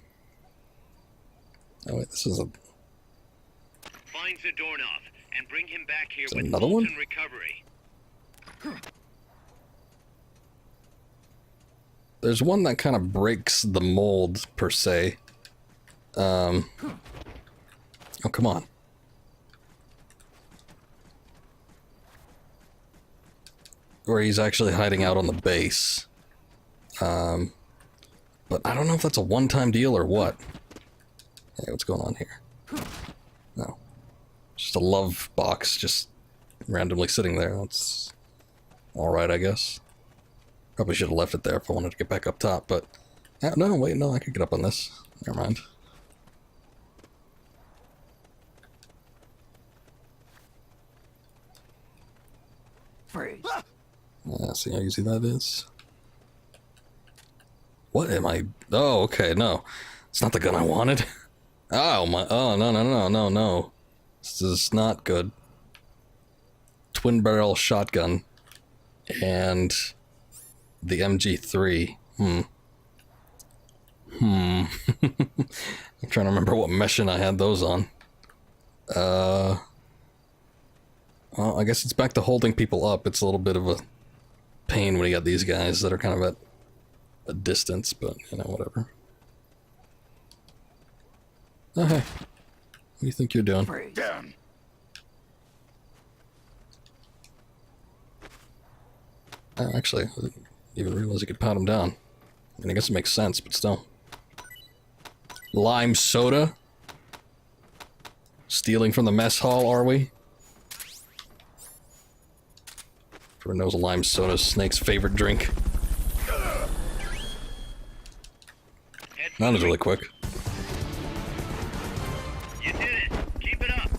[SPEAKER 1] Oh wait, this is a...
[SPEAKER 2] Find Zadornov and bring him back here with
[SPEAKER 1] another one?
[SPEAKER 2] Fulton recovery.
[SPEAKER 1] There's one that kind of breaks the mold, per se. Oh, come on. Where he's actually hiding out on the base. But I don't know if that's a one-time deal or what. Hey, what's going on here? No. Just a love box just randomly sitting there. That's alright, I guess. Probably should have left it there if I wanted to get back up top, but... no, wait, no, I could get up on this. Never mind.
[SPEAKER 3] Freeze.
[SPEAKER 1] Yeah, see how easy that is? What am I... oh, okay, no. It's not the gun I wanted. Oh my! Oh no! This is not good. Twin barrel shotgun, and the MG3. I'm trying to remember what mission I had those on. Well, I guess it's back to holding people up. It's a little bit of a pain when you got these guys that are kind of at a distance, but you know, whatever. Oh, hey. What do you think you're doing?
[SPEAKER 6] Down.
[SPEAKER 1] Actually, I didn't even realize you could pat him down. I mean, I guess it makes sense, but still. Lime soda? Stealing from the mess hall, are we? Everyone knows a lime soda is Snake's favorite drink. That was really quick.
[SPEAKER 2] You did it. Keep it up.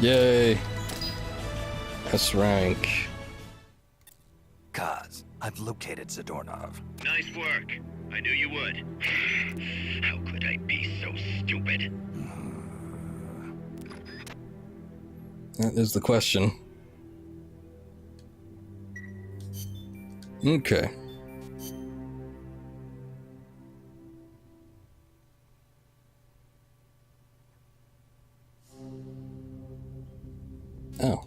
[SPEAKER 1] Yay! S rank.
[SPEAKER 3] Kaz, I've located Zadornov.
[SPEAKER 2] Nice work. I knew you would. How could I be so stupid?
[SPEAKER 1] That is the question. Okay. Oh.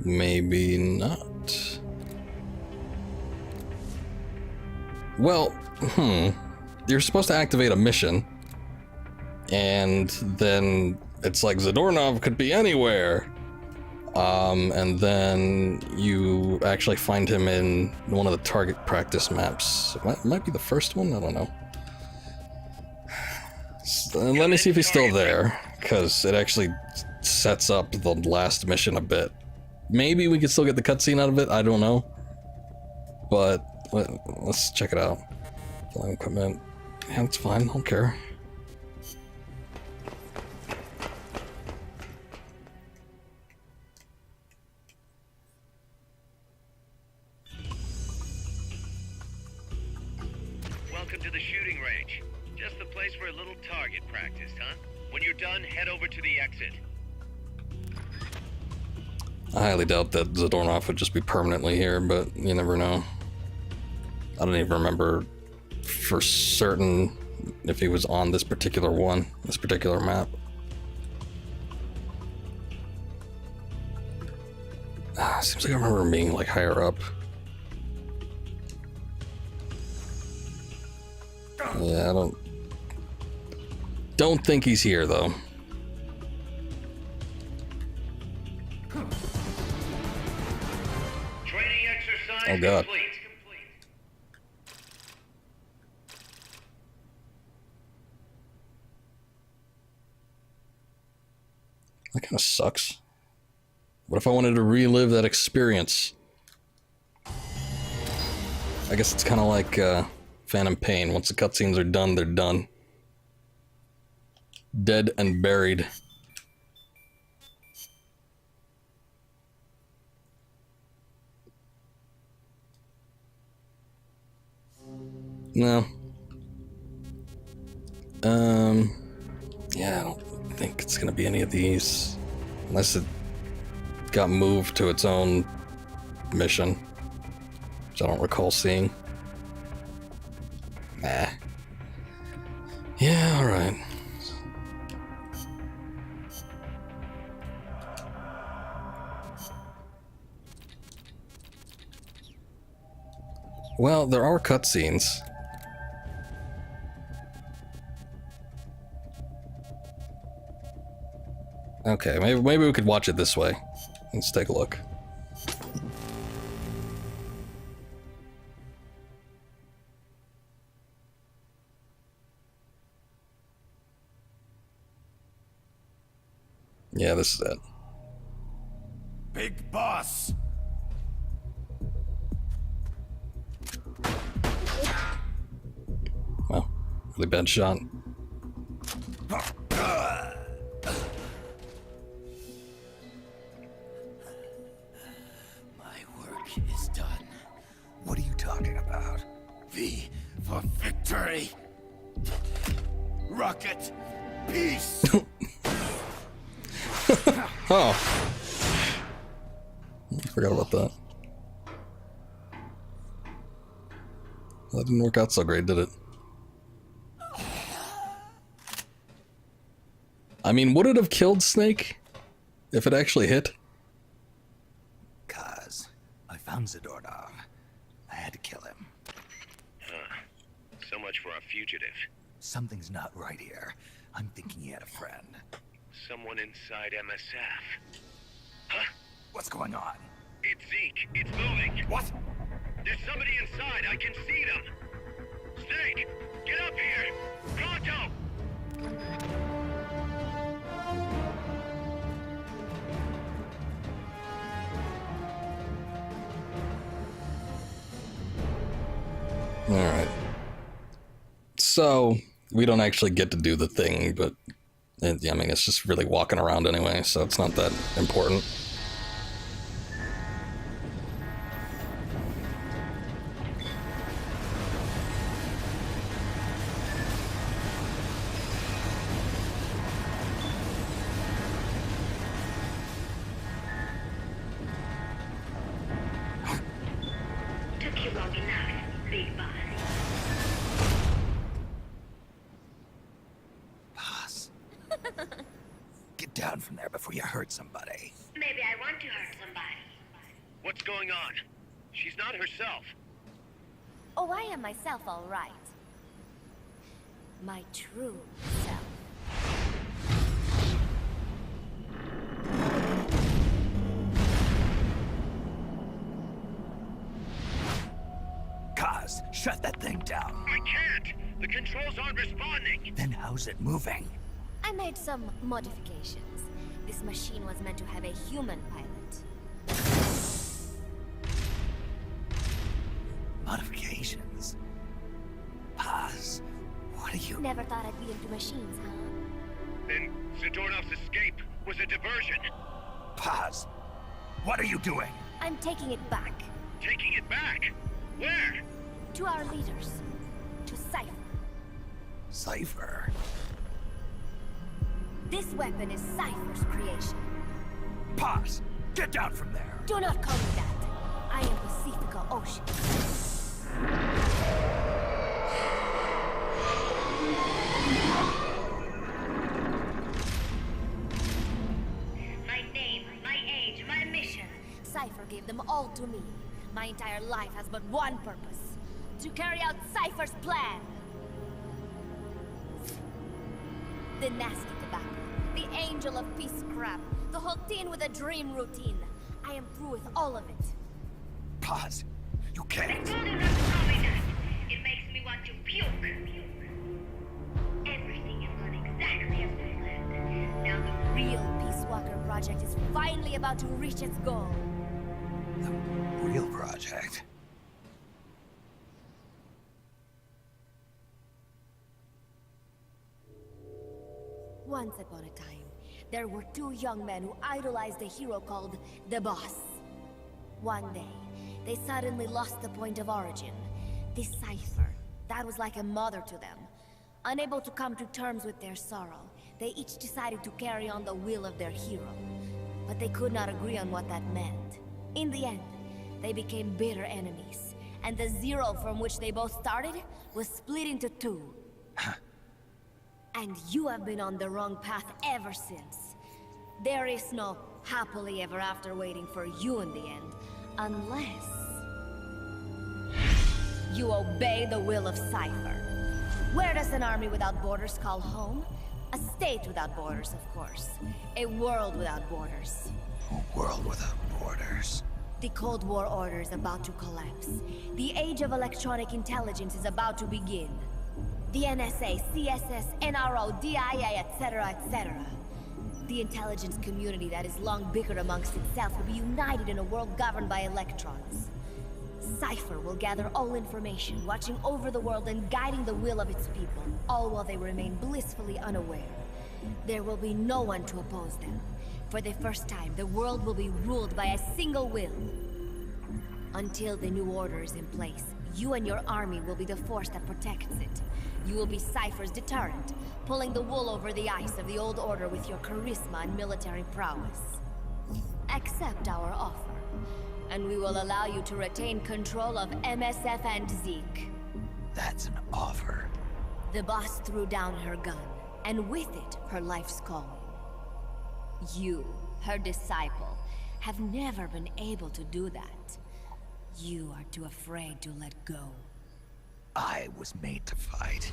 [SPEAKER 1] Maybe not. Well, you're supposed to activate a mission, and then it's like Zadornov could be anywhere. And then you actually find him in one of the target practice maps. It might be the first one, I don't know. Let me see if he's still there, because it actually sets up the last mission a bit. Maybe we could still get the cutscene out of it, I don't know. But let's check it out. Flying equipment. Yeah, it's fine, I don't care.
[SPEAKER 2] Welcome to the shooting range. Just the place for a little target practice, huh? When you're done, head over to the exit.
[SPEAKER 1] I highly doubt that Zadornov would just be permanently here, but you never know. I don't even remember for certain if he was on this particular map. Seems like I remember him being like higher up. Yeah, I don't think he's here though.
[SPEAKER 2] Training exercise
[SPEAKER 1] Oh god.
[SPEAKER 2] complete.
[SPEAKER 1] That kind of sucks. What if I wanted to relive that experience? I guess it's kind of like Phantom Pain. Once the cutscenes are done, they're done. Dead and buried. No. Yeah, I don't think it's gonna be any of these. Unless it got moved to its own mission. Which I don't recall seeing. Nah. Yeah, alright. Well, there are cutscenes. Okay, maybe we could watch it this way. Let's take a look. Yeah, this is it.
[SPEAKER 6] Big boss.
[SPEAKER 1] Well, Really bad shot.
[SPEAKER 8] My work is done.
[SPEAKER 3] What are you talking about?
[SPEAKER 8] V for victory. Rocket, peace.
[SPEAKER 1] Oh. I forgot about that. That didn't work out so great, did it? I mean, would it have killed Snake if it actually hit?
[SPEAKER 3] Kaz, I found Zadornov. I had to kill him.
[SPEAKER 2] So much for our fugitive.
[SPEAKER 3] Something's not right here. I'm thinking he had a friend.
[SPEAKER 2] Someone inside MSF. Huh?
[SPEAKER 3] What's going on?
[SPEAKER 2] It's Zeke. It's moving.
[SPEAKER 3] What?
[SPEAKER 2] There's somebody inside. I can see them. Snake, get up here. Pronto.
[SPEAKER 1] Alright. So, we don't actually get to do the thing, but I mean, it's just really walking around anyway, so it's not that important.
[SPEAKER 9] Took you long enough, big boss.
[SPEAKER 3] Paz. Get down from there before you hurt somebody.
[SPEAKER 9] Maybe I want to hurt somebody.
[SPEAKER 2] What's going on? She's not herself.
[SPEAKER 7] Oh, I am myself, all right. My true self.
[SPEAKER 3] Kaz, shut that thing down.
[SPEAKER 2] I can't. The controls aren't responding.
[SPEAKER 3] Then how's it moving?
[SPEAKER 7] I made some modifications. This machine was meant to have a human pilot.
[SPEAKER 3] Modifications? Paz, what are you...
[SPEAKER 7] Never thought I'd be into machines, huh?
[SPEAKER 2] Then Zadornov's escape was a diversion.
[SPEAKER 3] Paz, what are you doing?
[SPEAKER 7] I'm taking it back.
[SPEAKER 2] Taking it back? Where?
[SPEAKER 7] To our leaders. To Cypher.
[SPEAKER 3] Cypher?
[SPEAKER 7] This weapon is Cypher's creation.
[SPEAKER 3] Paz, get down from there.
[SPEAKER 7] Do not call me that. I am Pacifica Ocean.
[SPEAKER 9] My name, my age, my mission.
[SPEAKER 7] Cypher gave them all to me. My entire life has but one purpose. To carry out Cypher's plan. The nasty tobacco. The angel of peace crap. The whole teen with a dream routine. I am through with all of it.
[SPEAKER 3] Paz, you
[SPEAKER 9] I
[SPEAKER 3] can't.
[SPEAKER 9] told you not to call me that. It makes me want to puke. Everything is going exactly as planned. Now the
[SPEAKER 7] Real Peace Walker project is finally about to reach its goal.
[SPEAKER 3] The real project.
[SPEAKER 7] Once upon a time, there were two young men who idolized a hero called the Boss. One day, they suddenly lost the point of origin. This Cypher, that was like a mother to them. Unable to come to terms with their sorrow, they each decided to carry on the will of their hero. But they could not agree on what that meant. In the end, they became bitter enemies, and the Zero from which they both started was split into two. And you have been on the wrong path ever since. There is no happily ever after waiting for you in the end, unless you obey the will of Cypher. Where does an army without borders call home? A state without borders, of course. A world without borders.
[SPEAKER 3] A world without borders.
[SPEAKER 7] The Cold War order is about to collapse. The age of electronic intelligence is about to begin. The NSA, CSS, NRO, DIA, etc., etc. The intelligence community that is long bickered amongst itself will be united in a world governed by electrons. Cypher will gather all information, watching over the world and guiding the will of its people, all while they remain blissfully unaware. There will be no one to oppose them. For the first time, the world will be ruled by a single will. Until the new order is in place, you and your army will be the force that protects it. You will be Cypher's deterrent, pulling the wool over the eyes of the old order with your charisma and military prowess. Accept our offer, and we will allow you to retain control of MSF and Zeke.
[SPEAKER 3] That's an offer.
[SPEAKER 7] The boss threw down her gun, and with it, her life's calling. You, her disciple, have never been able to do that. You are too afraid to let go.
[SPEAKER 3] I was made to fight.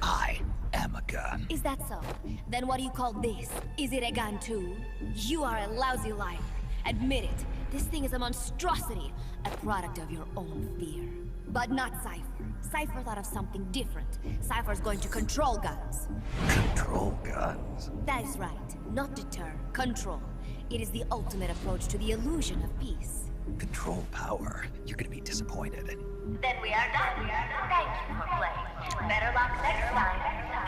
[SPEAKER 3] I am a gun.
[SPEAKER 7] Is that so? Then what do you call this? Is it a gun too? You are a lousy liar. Admit it. This thing is a monstrosity, a product of your own fear. But not Cypher. Cypher thought of something different. Cypher's going to control guns.
[SPEAKER 3] Control guns?
[SPEAKER 7] That is right. Not deter, control. It is the ultimate approach to the illusion of peace.
[SPEAKER 3] Control power. You're gonna be disappointed.
[SPEAKER 7] Then we are done. Thank you for playing. Better luck next time.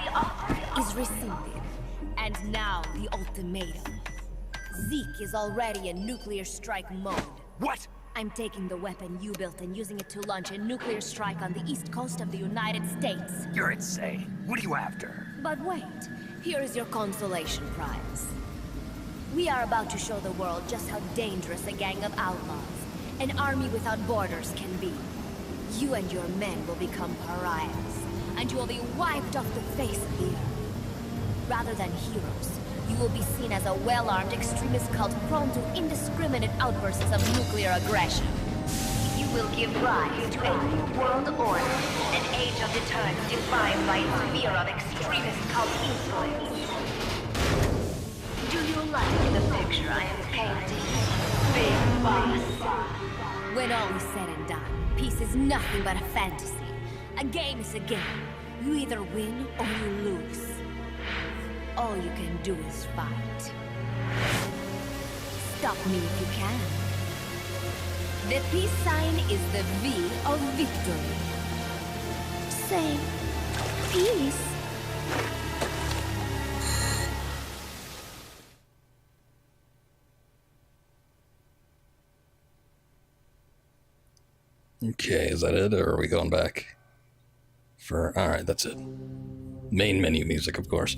[SPEAKER 7] The offer is rescinded. And now the ultimatum. Zeke is already in nuclear strike mode.
[SPEAKER 3] What?
[SPEAKER 7] I'm taking the weapon you built and using it to launch a nuclear strike on the east coast of the United States.
[SPEAKER 3] You're insane. What are you after?
[SPEAKER 7] But wait, here is your consolation prize. We are about to show the world just how dangerous a gang of outlaws, an army without borders, can be. You and your men will become pariahs, and you will be wiped off the face of the earth. Rather than heroes, you will be seen as a well-armed extremist cult prone to indiscriminate outbursts of nuclear aggression. You will give rise to a new world order, an age of deterrence defined by its fear of extremist cult influence. Do you like the picture I am painting, Big Boss? When all is said and done, peace is nothing but a fantasy. A game is a game. You either win or you lose. All you can do is fight. Stop me if you can. The peace sign is the V of victory. Say, peace.
[SPEAKER 1] Okay, is that it, or are we going back? Alright, that's it. Main menu music, of course.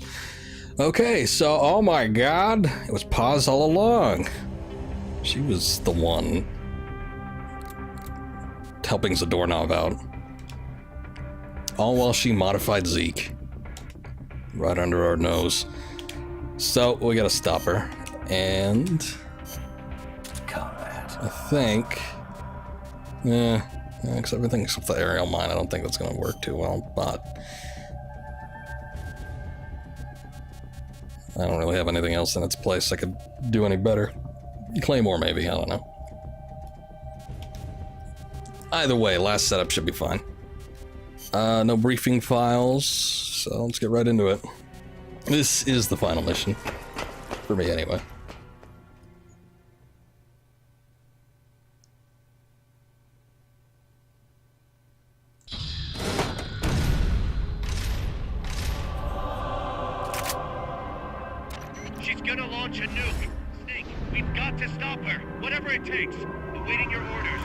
[SPEAKER 1] Okay, so, oh my god, it was Paz all along. She was the one helping Zadornov out. All while she modified Zeke. Right under our nose. So, we gotta stop her. And
[SPEAKER 3] Combat.
[SPEAKER 1] I think... because everything except the aerial mine, I don't think that's gonna work too well, but... I don't really have anything else in its place that could do any better. Claymore, maybe, I don't know. Either way, last setup should be fine. No briefing files, so let's get right into it. This is the final mission. For me, anyway.
[SPEAKER 2] She's gonna launch a nuke. Snake, we've got to stop her. Whatever it takes. Awaiting your orders.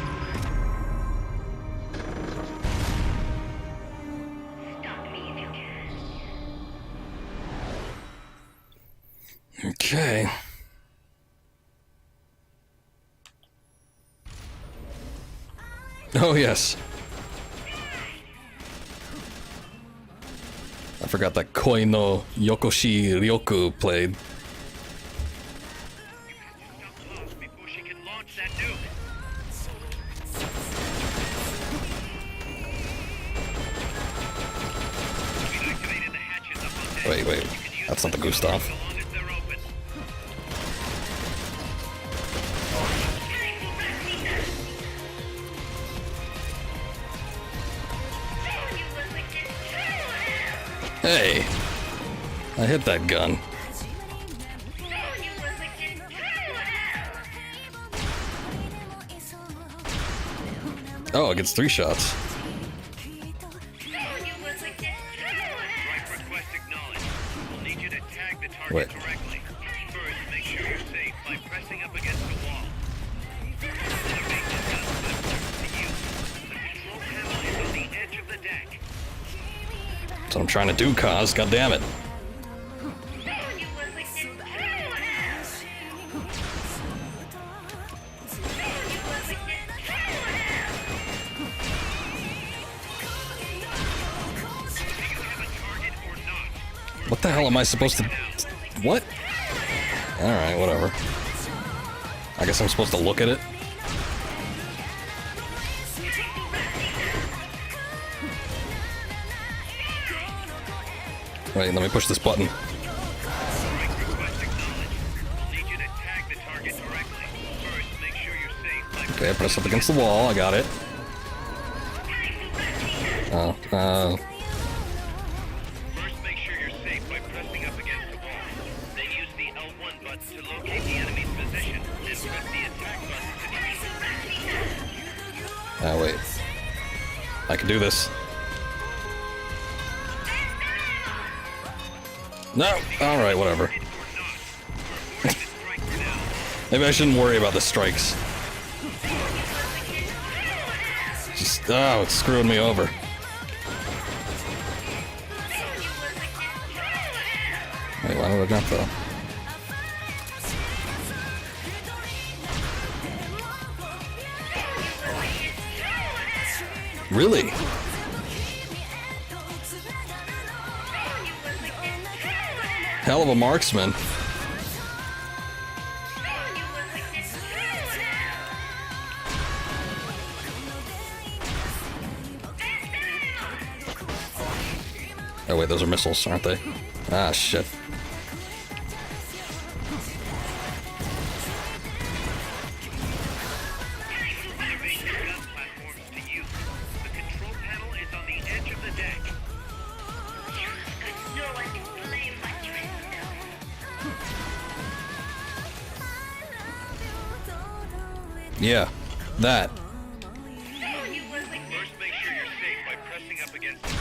[SPEAKER 9] Stop me if you can.
[SPEAKER 1] Okay. Oh, yes. I forgot that Koi no Yokoshi Ryoku played.
[SPEAKER 2] Stop close before she can launch that nuke. We activated the hatches up on deck.
[SPEAKER 1] Wait,
[SPEAKER 2] You can use
[SPEAKER 1] that's not the
[SPEAKER 2] them
[SPEAKER 1] Gustav.
[SPEAKER 2] so long as they're open.
[SPEAKER 1] Hey! I hit that gun. Oh, it gets 3 shots.
[SPEAKER 2] Strike request acknowledged. We'll need you to tag the target
[SPEAKER 1] Wait.
[SPEAKER 2] correctly. First, make sure you're safe by pressing up against the wall. Innovation to you. The control panel is on the edge of the deck.
[SPEAKER 1] That's what I'm trying to do, Kaz. God damn it. What the hell am I supposed to... What? Alright, whatever. I guess I'm supposed to look at it. Wait, let me push this button.
[SPEAKER 2] Strike request acknowledged. We'll need you to tag the target correctly. First, make sure you're safe by
[SPEAKER 1] Okay, press up against the wall. I got it. Oh,
[SPEAKER 2] First, make sure you're safe by pressing up against the wall. Then use the L1 button to locate the enemy's position. Then press the attack button to defeat.
[SPEAKER 1] oh, wait. I can do this. No! Alright, whatever. Maybe I shouldn't worry about the strikes. Just, oh, it's screwing me over. Wait, why did I jump though? Really? Hell of a marksman. Oh wait, those are missiles, aren't they? Ah, shit.
[SPEAKER 2] Innovation gun platforms to use. The control panel is on the edge of the deck.
[SPEAKER 9] No one can play much yourself.
[SPEAKER 1] Yeah, that.
[SPEAKER 2] First, make sure you're safe by pressing up against the wall.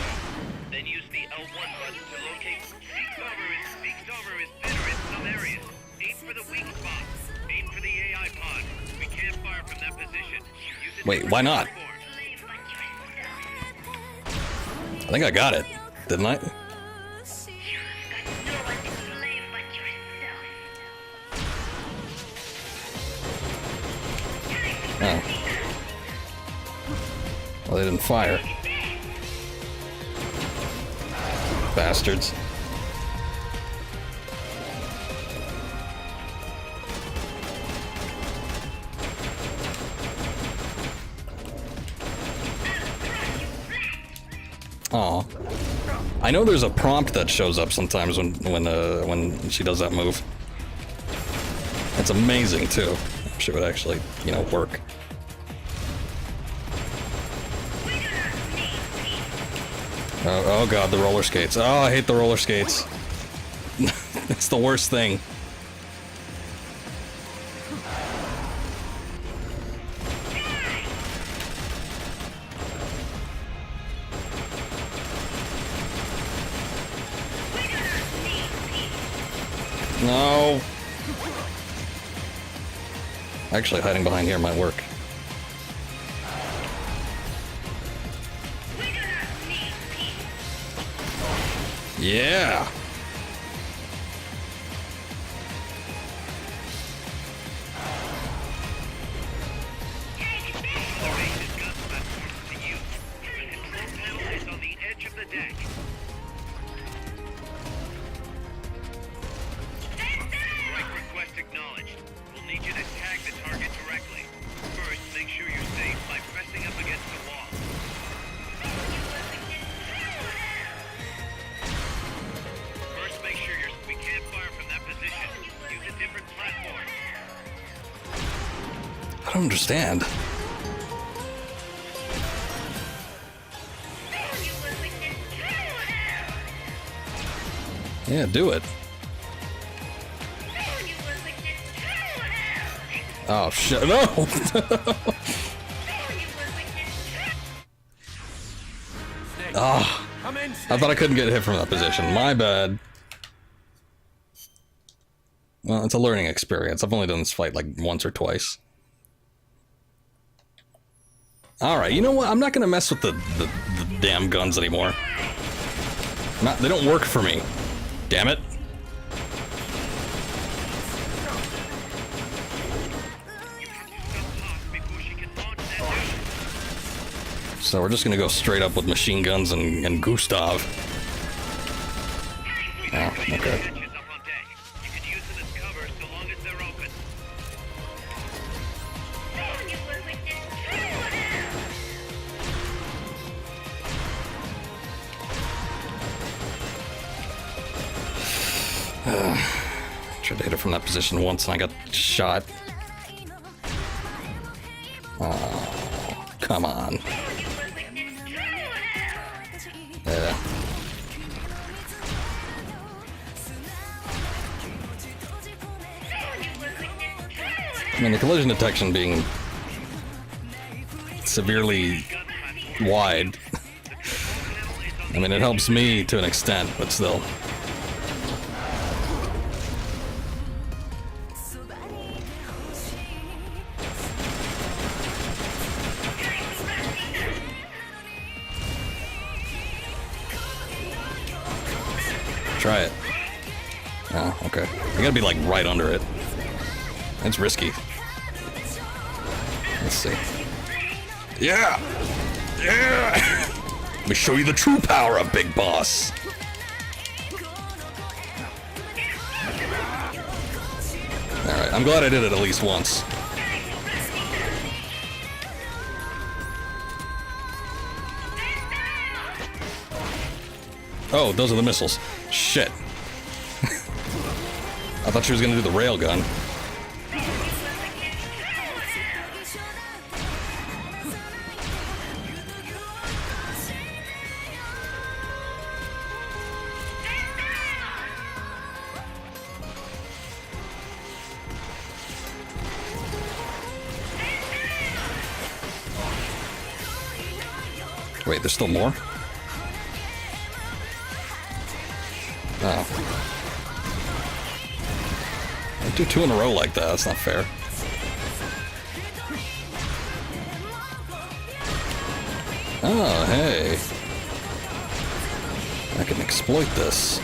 [SPEAKER 2] Then use the L1 button to locate. Speaks over is better in some areas. Aim for the weak spots. Aim for the AI pod. We can't fire from that position. Use it
[SPEAKER 1] Wait, why not? I think I got it, didn't I?
[SPEAKER 9] No one can play but yourself.
[SPEAKER 1] Oh. Well, they didn't fire. Bastards. Aw. I know there's a prompt that shows up sometimes when she does that move. It's amazing too. I wish it would actually, you know, work. Oh god, the roller skates. Oh, I hate the roller skates. It's the worst thing. No. Actually, hiding behind here might work. Yeah.
[SPEAKER 2] Innovation gun platforms to use. The control panel is on the edge of the deck. Strike request acknowledged. We'll need you to tag the target directly. First, make sure you're safe by pressing up against the wall. First, make sure we can't fire from that position. Use a different platform.
[SPEAKER 1] I don't understand. Yeah, do it. Oh shit, no! Ah,
[SPEAKER 8] Come in.
[SPEAKER 1] I thought I couldn't get hit from that position. My bad. Well, it's a learning experience. I've only done this fight like once or twice. Alright, you know what? I'm not gonna mess with the damn guns anymore. They don't work for me. Damn it. So we're just gonna go straight up with machine guns and Gustav. Oh, okay. Tried to hit it from that position once and I got shot. Oh, come on. Yeah. I mean, the collision detection being severely wide, I mean, it helps me to an extent, but still. Try it. Oh, okay. You gotta be like right under it. It's risky. Let's see. Yeah! Yeah! Let me show you the true power of Big Boss. Alright, I'm glad I did it at least once. Oh, those are the missiles. Shit. I thought she was gonna do the railgun. Wait, there's still more? Oh. Don't do two in a row like that, that's not fair. Oh, hey. I can exploit this.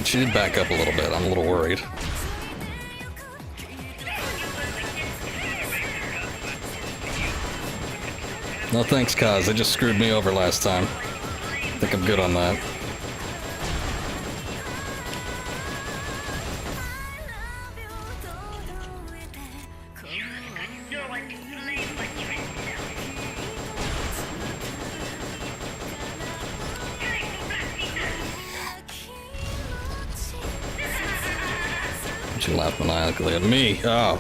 [SPEAKER 1] She did back up a little bit. I'm a little worried. No thanks, Kaz. They just screwed me over last time. I think I'm good on that. She laughed maniacally at me. Oh.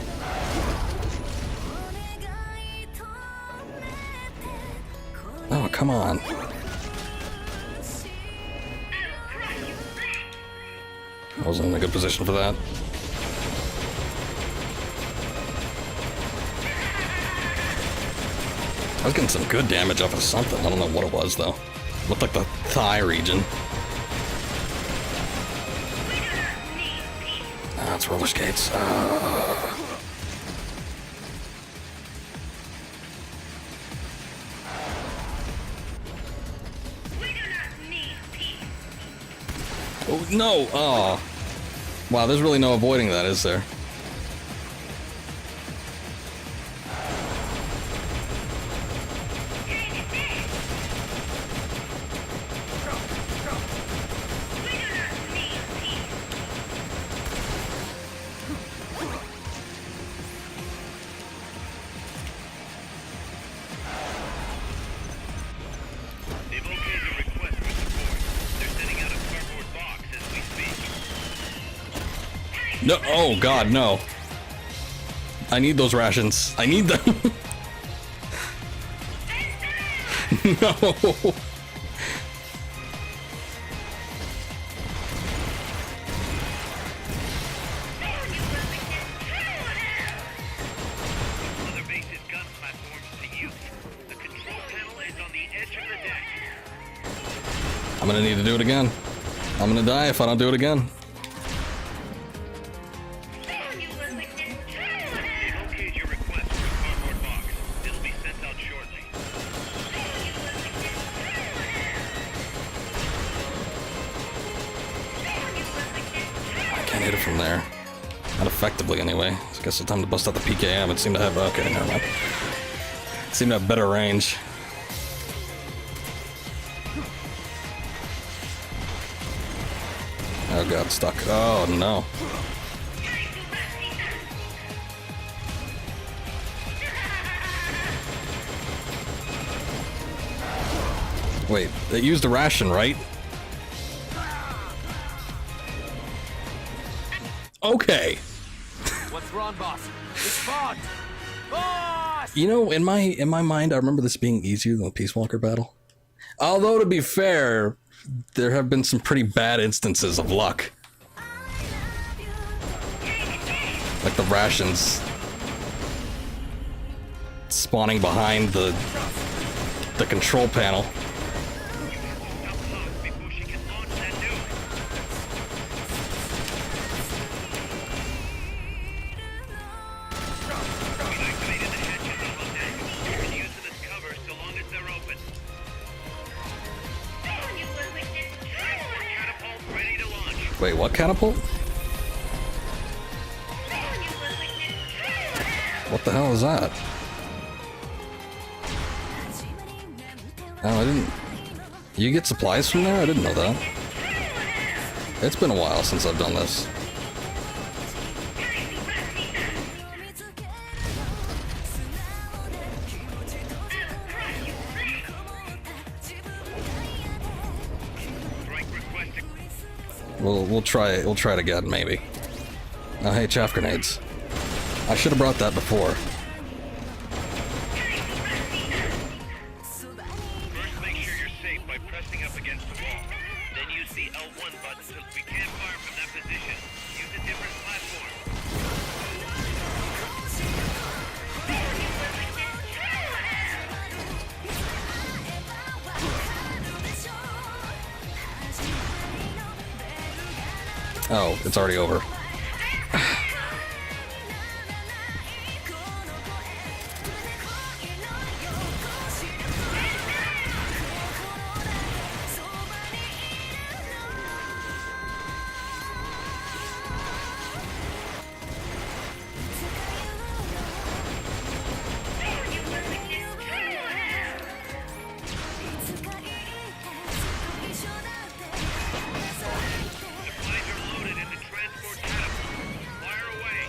[SPEAKER 1] Oh, come on. I wasn't in a good position for that. I was getting some good damage off of something. I don't know what it was, though. Looked like the thigh region. Ah, it's roller skates. Oh, no! Oh. Wow, there's really no avoiding that, is there? No, oh god, no. I need those rations. I need them. No.
[SPEAKER 2] Mother Base's gun platforms to use. The control panel is on the edge of the deck.
[SPEAKER 1] I'm gonna need to do it again. I'm gonna die if I don't do it again.
[SPEAKER 2] Locate your request for a cardboard box. It'll be sent out shortly.
[SPEAKER 1] I can't hit it from there. Not effectively, anyway. I guess it's time to bust out the PKM. It seemed to have... Okay, never mind. It seemed to have better range. Oh god, stuck. Oh no. Wait, it used a ration, right? Okay.
[SPEAKER 8] What's wrong, boss? It's Bond! Boss!
[SPEAKER 1] You know, in my mind, I remember this being easier than the Peace Walker battle. Although, to be fair, there have been some pretty bad instances of luck. Like the rations spawning behind the control panel.
[SPEAKER 2] Before she can launch that nuke. We've activated the hatches on the deck. You can use them as cover so long as they're open. Catapult ready to launch.
[SPEAKER 1] Wait, what catapult? What the hell is that? Oh, I didn't... You get supplies from there? I didn't know that. It's been a while since I've done this. We'll try it again, maybe. Oh, hey, chaff grenades. I should have brought that before.
[SPEAKER 2] First, make sure you're safe by pressing up against the wall. Then use the L1 button so we can't fire from that position. Use a different platform.
[SPEAKER 1] Oh, it's already over.
[SPEAKER 2] Supplies are loaded in the transport catapult. Fire away.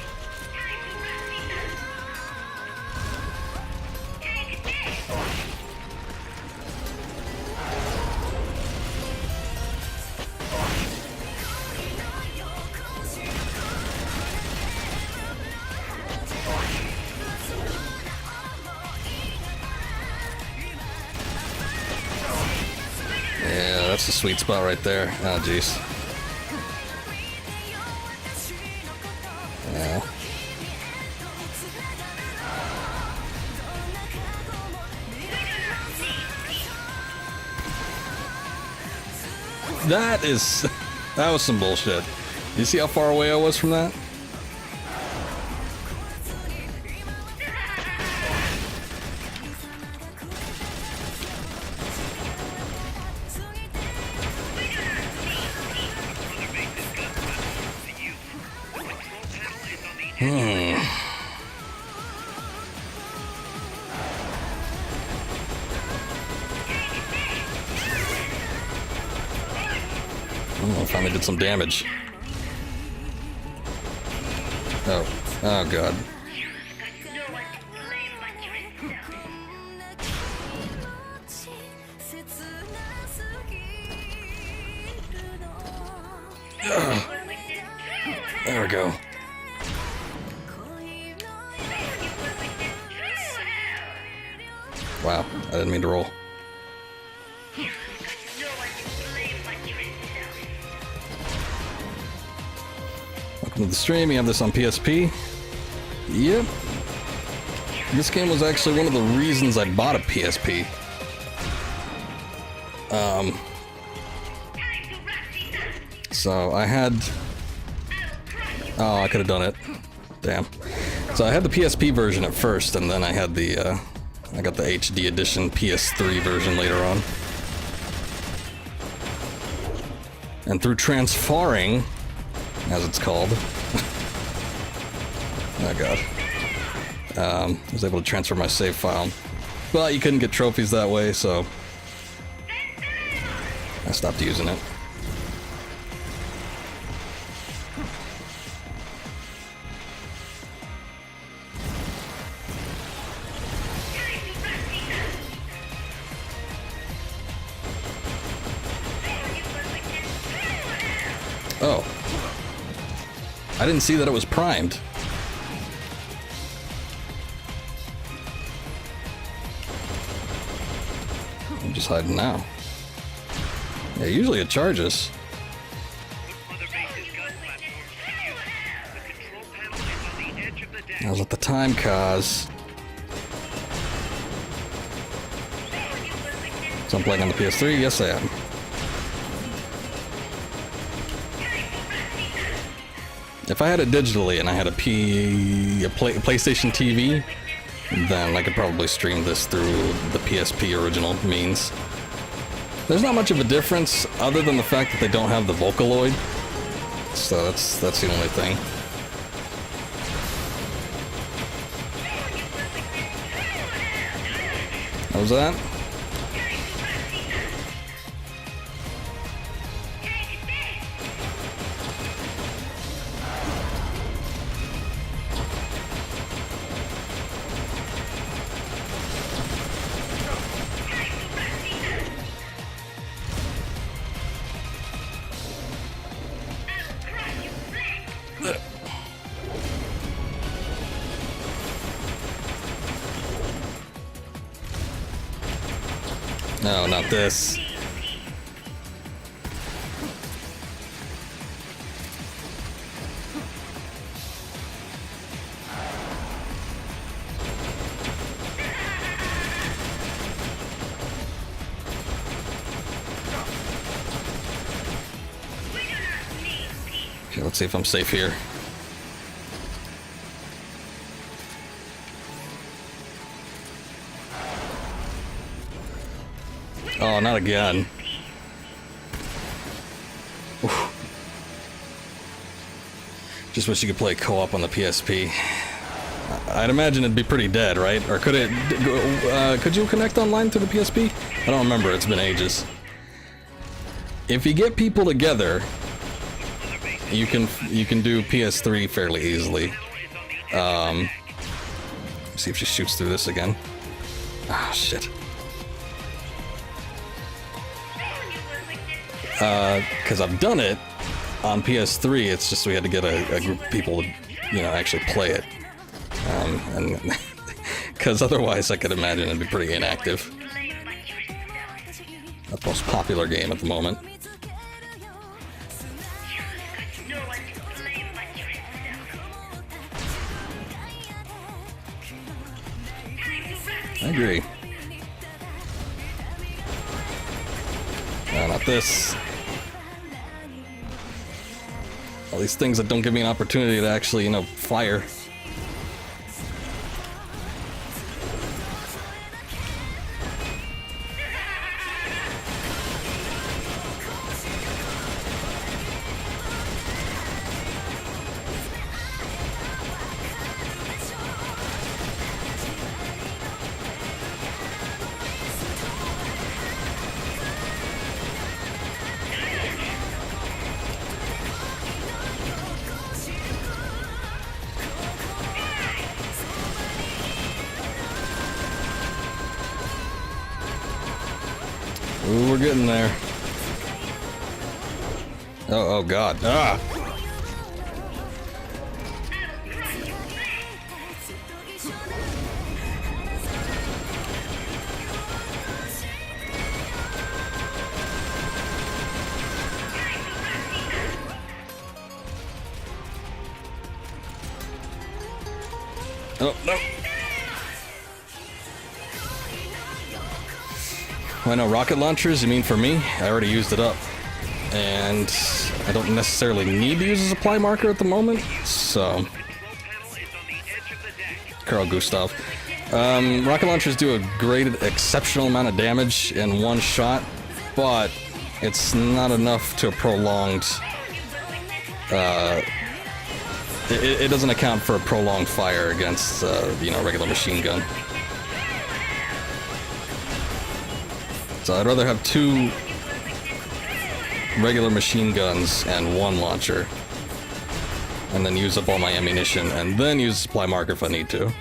[SPEAKER 1] Yeah, that's the sweet spot right there. Oh, jeez. Yeah. That was some bullshit. You see how far away I was from that? Oh, finally did some damage. Oh. Oh, God. There we go. Wow, I didn't mean to roll. of the stream, you have this on PSP. Yep. This game was actually one of the reasons I bought a PSP. So I had... Oh, I could have done it. Damn. So I had the PSP version at first, and then I had the, I got the HD edition PS3 version later on. And through transferring, as it's called... Oh god. I was able to transfer my save file. But you couldn't get trophies that way, so... I stopped using it. Oh. I didn't see that it was primed. I'm just hiding now. Yeah, usually it charges. I was at the time, Kaz. So I'm playing on the PS3? Yes, I am. If I had it digitally and I had a PlayStation TV, then I could probably stream this through the PSP original means. There's not much of a difference other than the fact that they don't have the Vocaloid. So that's the only thing. What was that? No, not this. Okay, let's see if I'm safe here. Oh, not again. Oof. Just wish you could play co-op on the PSP. I'd imagine it'd be pretty dead, right? Or could it? Could you connect online through the PSP? I don't remember. It's been ages. If you get people together, you can do PS3 fairly easily. See if she shoots through this again. Ah, shit. Because I've done it on PS3, it's just we had to get a group of people to, you know, actually play it. And because otherwise I could imagine it'd be pretty inactive. Not the most popular game at the moment. I agree. No, not this. All these things that don't give me an opportunity to actually, you know, fire. Ooh, we're getting there. Oh god. Ah! Oh, no. I know rocket launchers, you mean for me? I already used it up. And I don't necessarily need to use a supply marker at the moment, so... Carl Gustav. Rocket launchers do a great, exceptional amount of damage in one shot, but it's not enough to a prolonged... It doesn't account for a prolonged fire against, you know, regular machine gun. So I'd rather have 2 regular machine guns and 1 launcher, and then use up all my ammunition, and then use a supply marker if I need to.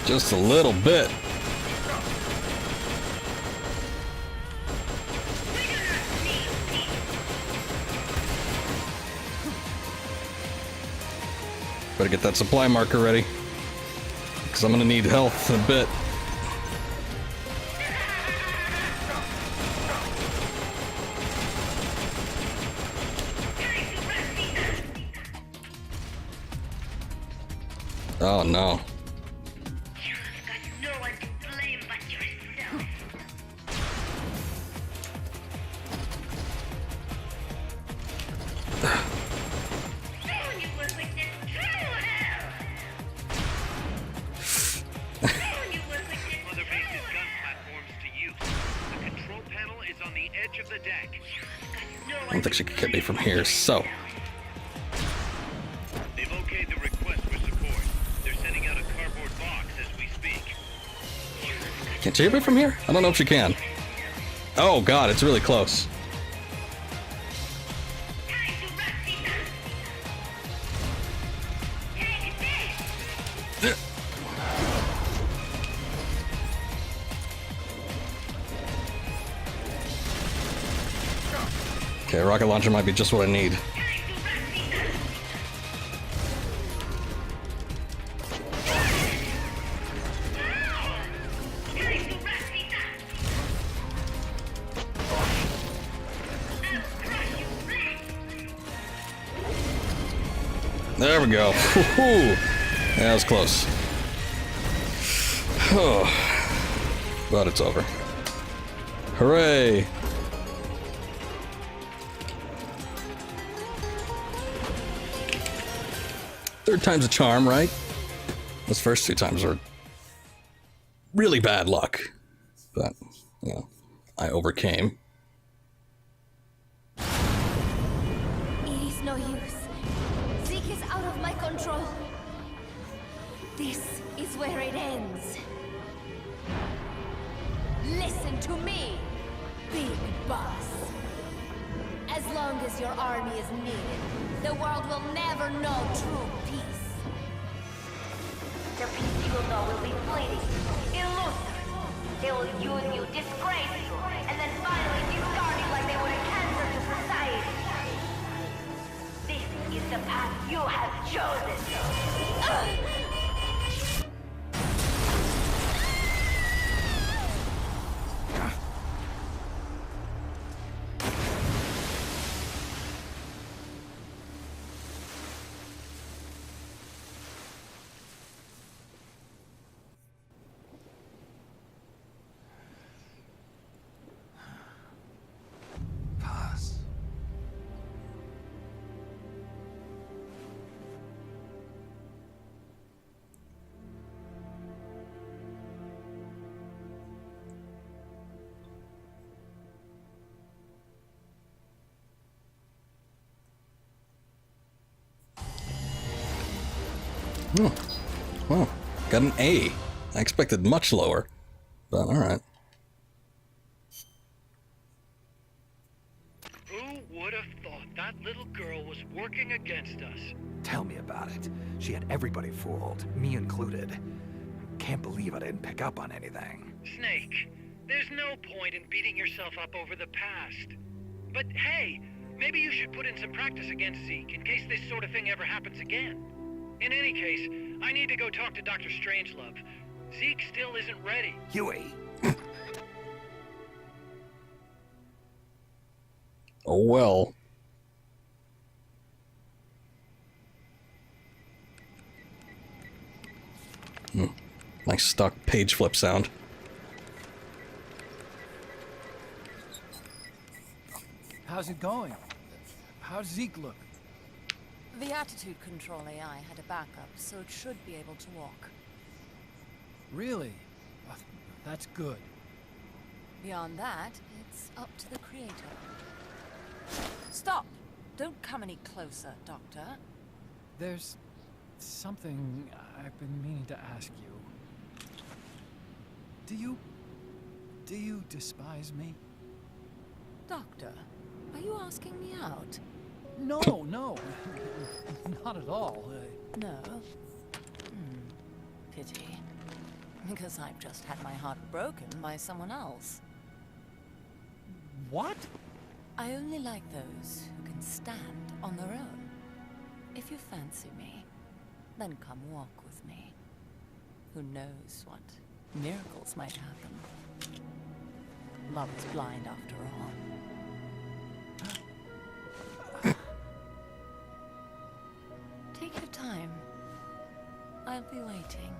[SPEAKER 1] Just a little bit. Better get that supply marker ready, because I'm gonna need health in a bit. Oh no. I don't think she could get me from here, so.
[SPEAKER 2] They've okayed the request for support. They're sending out a cardboard box as we speak.
[SPEAKER 1] Can she get me from here? I don't know if she can. Oh god, it's really close. Okay, rocket launcher might be just what I need. There we go. Woo-hoo. Yeah, that was close. Oh. But it's over. Hooray! Third time's a charm, right? Those first 2 times were really bad luck. But, you know, I overcame.
[SPEAKER 7] It is no use. Zeke is out of my control. This is where it ends. Listen to me, Big Boss. As long as your army is needed, the world will never know true peace.
[SPEAKER 9] The peace you will know will be fleeting, elusive. They will use you, disgrace you, and then finally discard you like they would a cancer to society. This is the path you have chosen.
[SPEAKER 1] Oh, well, got an A. I expected much lower, but alright.
[SPEAKER 10] would have thought that little girl was working against us?
[SPEAKER 3] Tell me about it. She had everybody fooled, me included. Can't believe I didn't pick up on anything.
[SPEAKER 10] Snake, there's no point in beating yourself up over the past. But hey, maybe you should put in some practice against Zeke in case this sort of thing ever happens again. In any case, I need to go talk to Dr. Strangelove. Zeke still isn't ready.
[SPEAKER 3] Huey!
[SPEAKER 1] Oh well. Nice stock page flip sound.
[SPEAKER 6] How's it going? How's Zeke look?
[SPEAKER 11] The attitude control AI had a backup, so it should be able to walk.
[SPEAKER 6] Really? That's good.
[SPEAKER 11] Beyond that, it's up to the creator. Stop! Don't come any closer, Doctor.
[SPEAKER 6] There's something I've been meaning to ask you. Do you despise me?
[SPEAKER 11] Doctor, are you asking me out?
[SPEAKER 6] No, no. Not at all.
[SPEAKER 11] No? Pity. Because I've just had my heart broken by someone else.
[SPEAKER 6] What?
[SPEAKER 11] I only like those who can stand on their own. If you fancy me, then come walk with me. Who knows what miracles might happen. Love is blind after all. Take your time. I'll be waiting.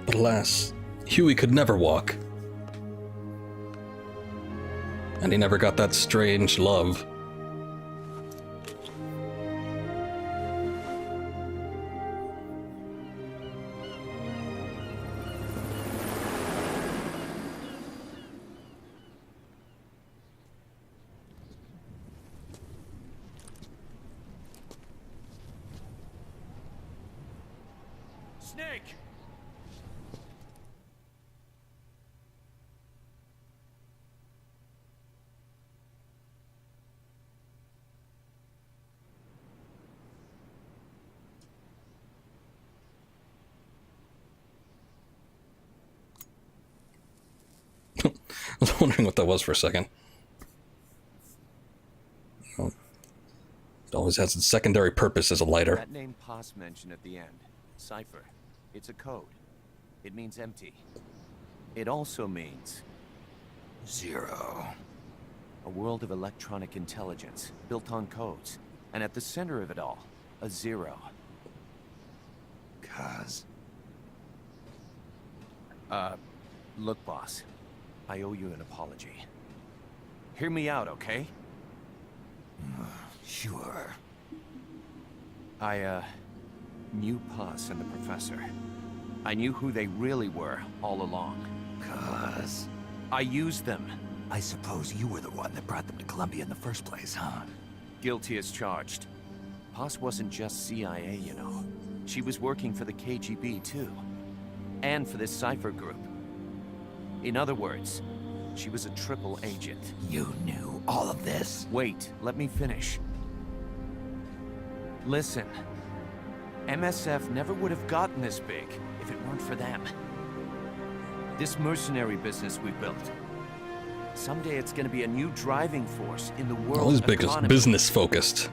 [SPEAKER 1] But alas, Huey could never walk. And he never got that strange love.
[SPEAKER 8] Snake!
[SPEAKER 1] I was wondering what that was for a second. Oh. It always has its secondary purpose as a lighter.
[SPEAKER 4] That name Paz mentioned at the end, Cipher. It's a code. It means empty. It also means...
[SPEAKER 3] Zero.
[SPEAKER 4] A world of electronic intelligence, built on codes. And at the center of it all, a zero.
[SPEAKER 3] Cuz.
[SPEAKER 4] Look, boss. I owe you an apology. Hear me out, okay?
[SPEAKER 3] Sure.
[SPEAKER 4] I, knew Paz and the Professor. I knew who they really were all along.
[SPEAKER 3] Cuz.
[SPEAKER 4] I used them.
[SPEAKER 3] I suppose you were the one that brought them to Columbia in the first place, huh?
[SPEAKER 4] Guilty as charged. Paz wasn't just CIA, you know. She was working for the KGB, too. And for this Cipher group. In other words, she was a triple agent.
[SPEAKER 3] You knew all of this?
[SPEAKER 4] Wait, let me finish. Listen. MSF never would have gotten this big if it weren't for them. This mercenary business we built. Someday it's gonna be a new driving force in the world
[SPEAKER 1] All his big business focused.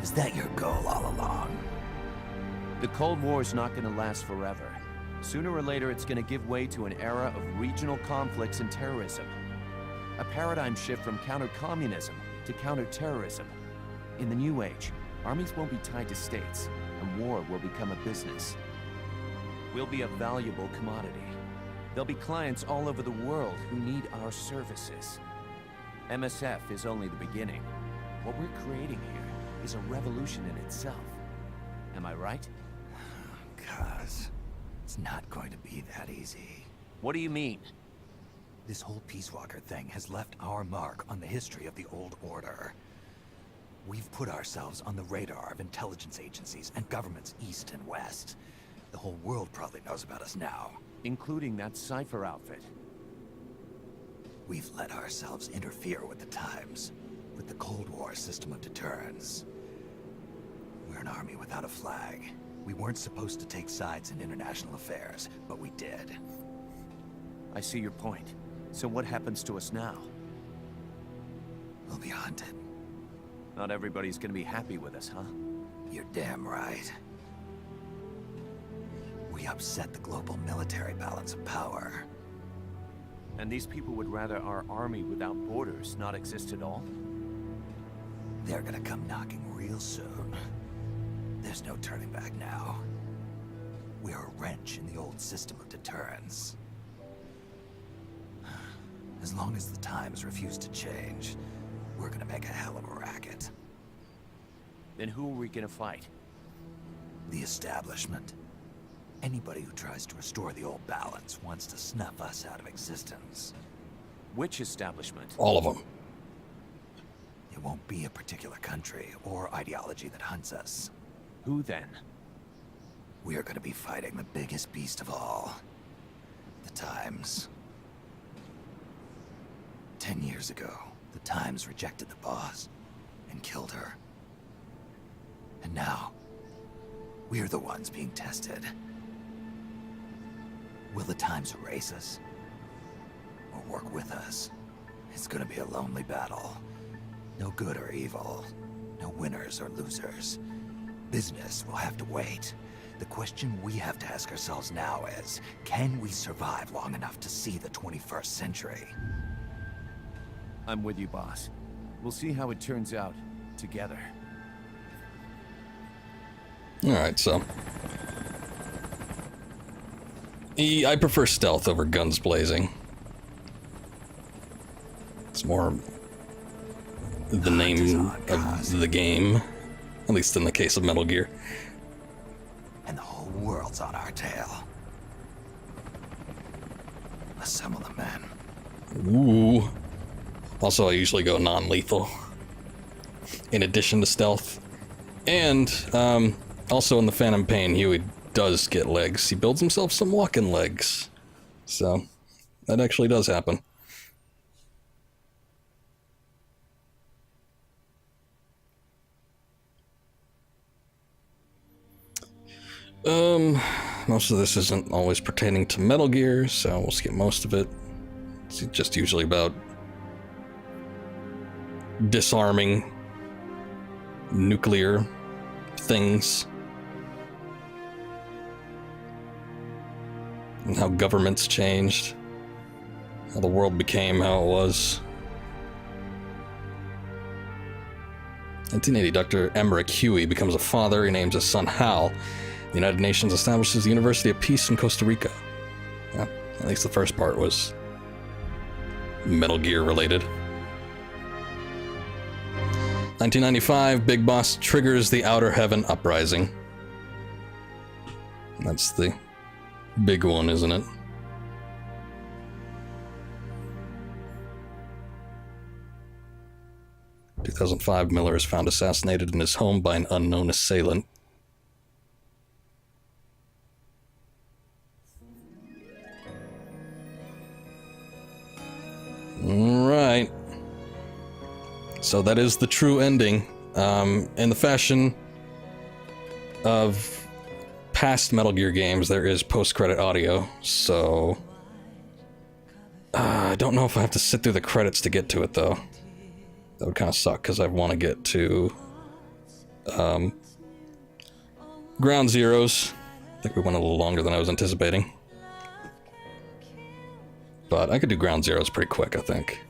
[SPEAKER 3] Is that your goal all along?
[SPEAKER 4] The Cold War's not gonna last forever. Sooner or later, it's gonna give way to an era of regional conflicts and terrorism. A paradigm shift from counter-communism to counter-terrorism. In the new age, armies won't be tied to states, and war will become a business. We'll be a valuable commodity. There'll be clients all over the world who need our services. MSF is only the beginning. What we're creating here is a revolution in itself. Am I right?
[SPEAKER 3] Cuz. It's not going to be that easy.
[SPEAKER 4] What do you mean?
[SPEAKER 3] This whole Peace Walker thing has left our mark on the history of the Old Order. We've put ourselves on the radar of intelligence agencies and governments east and west. The whole world probably knows about us now.
[SPEAKER 12] Including that Cypher outfit.
[SPEAKER 3] We've let ourselves interfere with the times, with the Cold War system of deterrence. We're an army without a flag. We weren't supposed to take sides in international affairs, but we did.
[SPEAKER 12] I see your point. So what happens to us now?
[SPEAKER 3] We'll be hunted.
[SPEAKER 12] Not everybody's gonna be happy with us, huh?
[SPEAKER 3] You're damn right. We upset the global military balance of power.
[SPEAKER 12] And these people would rather our army without borders not exist at all?
[SPEAKER 3] They're gonna come knocking real soon. There's no turning back now. We're a wrench in the old system of deterrence. As long as the times refuse to change, we're gonna make a hell of a racket.
[SPEAKER 12] Then who are we gonna fight?
[SPEAKER 3] The establishment. Anybody who tries to restore the old balance wants to snuff us out of existence.
[SPEAKER 12] Which establishment?
[SPEAKER 1] All of them.
[SPEAKER 3] It won't be a particular country or ideology that hunts us.
[SPEAKER 12] Who then?
[SPEAKER 3] We are going to be fighting the biggest beast of all. The Times. 10 years ago, the Times rejected the boss and killed her. And now, we're the ones being tested. Will the Times erase us? Or work with us? It's gonna be a lonely battle. No good or evil. No winners or losers. Business will have to wait. The question we have to ask ourselves now is, can we survive long enough to see the 21st century?
[SPEAKER 12] I'm with you, boss. We'll see how it turns out together.
[SPEAKER 1] Alright, so... I prefer stealth over guns blazing. It's more the name of the game, at least in the case of Metal Gear.
[SPEAKER 3] And the whole world's on our tail. Assemble the men.
[SPEAKER 1] Ooh. Also, I usually go non-lethal, in addition to stealth. And, also in the Phantom Pain, Huey does get legs. He builds himself some walking legs. So, that actually does happen. Most of this isn't always pertaining to Metal Gear, so we'll skip most of it. It's just usually about disarming nuclear things. And how governments changed. How the world became how it was. 1980, Dr. Emmerich Huey becomes a father. He names his son Hal. The United Nations establishes the University of Peace in Costa Rica. Yeah, at least the first part was Metal Gear related. 1995, Big Boss triggers the Outer Heaven Uprising. That's the big one, isn't it? In 2005, Miller is found assassinated in his home by an unknown assailant. Alright. So that is the true ending. In the fashion of past Metal Gear games, there is post-credit audio, so... I don't know if I have to sit through the credits to get to it, though. That would kind of suck, because I want to get to... Ground Zeroes. I think we went a little longer than I was anticipating. But I could do Ground Zeroes pretty quick, I think.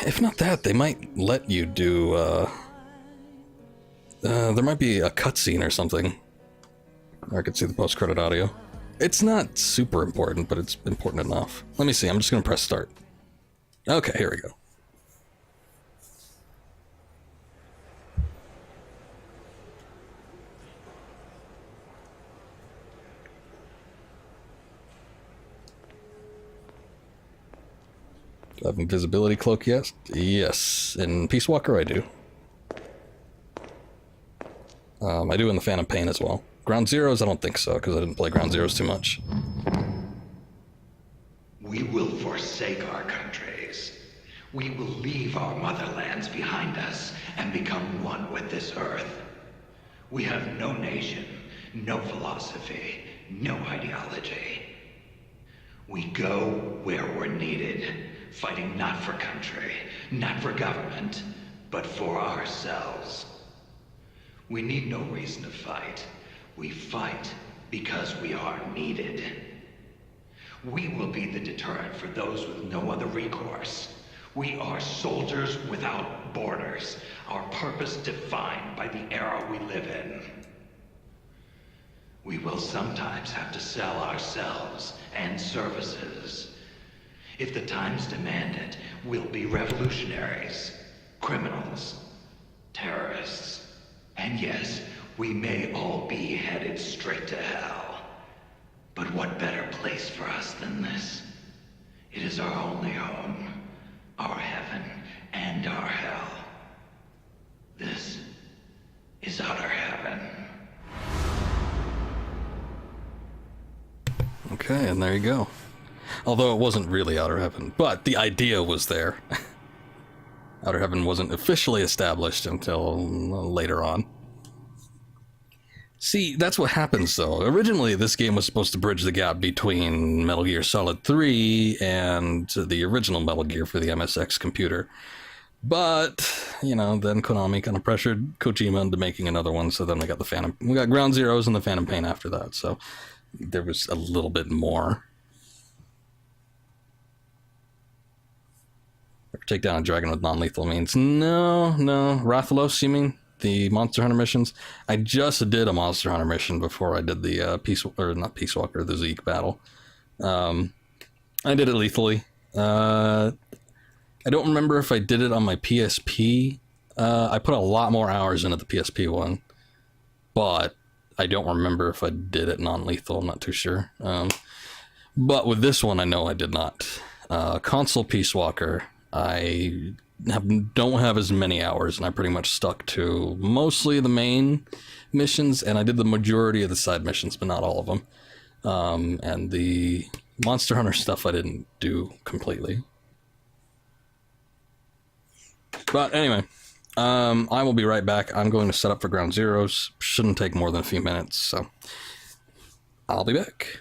[SPEAKER 1] If not that, they might let you do, there might be a cutscene or something. Or I could see the post-credit audio. It's not super important, but it's important enough. Let me see, I'm just gonna press start. Okay, here we go. Do I have invisibility cloak? Yes. Yes. In Peace Walker, I do. I do in the Phantom Pain as well. Ground Zeroes, I don't think so, because I didn't play Ground Zeroes too much.
[SPEAKER 13] We will forsake our countries. We will leave our motherlands behind us and become one with this earth. We have no nation, no philosophy, no ideology. We go where we're needed, fighting not for country, not for government, but for ourselves. We need no reason to fight. We fight because we are needed. We will be the deterrent for those with no other recourse. We are soldiers without borders, our purpose defined by the era we live in. We will sometimes have to sell ourselves and services. If the times demand it, we'll be revolutionaries, criminals, terrorists. And yes, we may all be headed straight to hell. But what better place for us than this? It is our only home, our heaven and our hell. This is outer heaven.
[SPEAKER 1] Okay, and there you go. Although it wasn't really Outer Heaven, but the idea was there. Outer Heaven wasn't officially established until later on. See, that's what happens though. Originally, this game was supposed to bridge the gap between Metal Gear Solid 3 and the original Metal Gear for the MSX computer. But, you know, then Konami kind of pressured Kojima into making another one, so then we got Ground Zeroes and the Phantom Pain after that, so there was a little bit more. Take down a dragon with non-lethal means. No. Rathalos, you mean? The Monster Hunter missions? I just did a Monster Hunter mission before I did the not Peace Walker, the Zeke battle. I did it lethally. I don't remember if I did it on my PSP. I put a lot more hours into the PSP one, but I don't remember if I did it non-lethal. I'm not too sure. But with this one, I know I did not. Console Peace Walker, I don't have as many hours, and I pretty much stuck to mostly the main missions, and I did the majority of the side missions, but not all of them. And the Monster Hunter stuff I didn't do completely. But anyway, I will be right back. I'm going to set up for Ground Zeroes. Shouldn't take more than a few minutes, so I'll be back.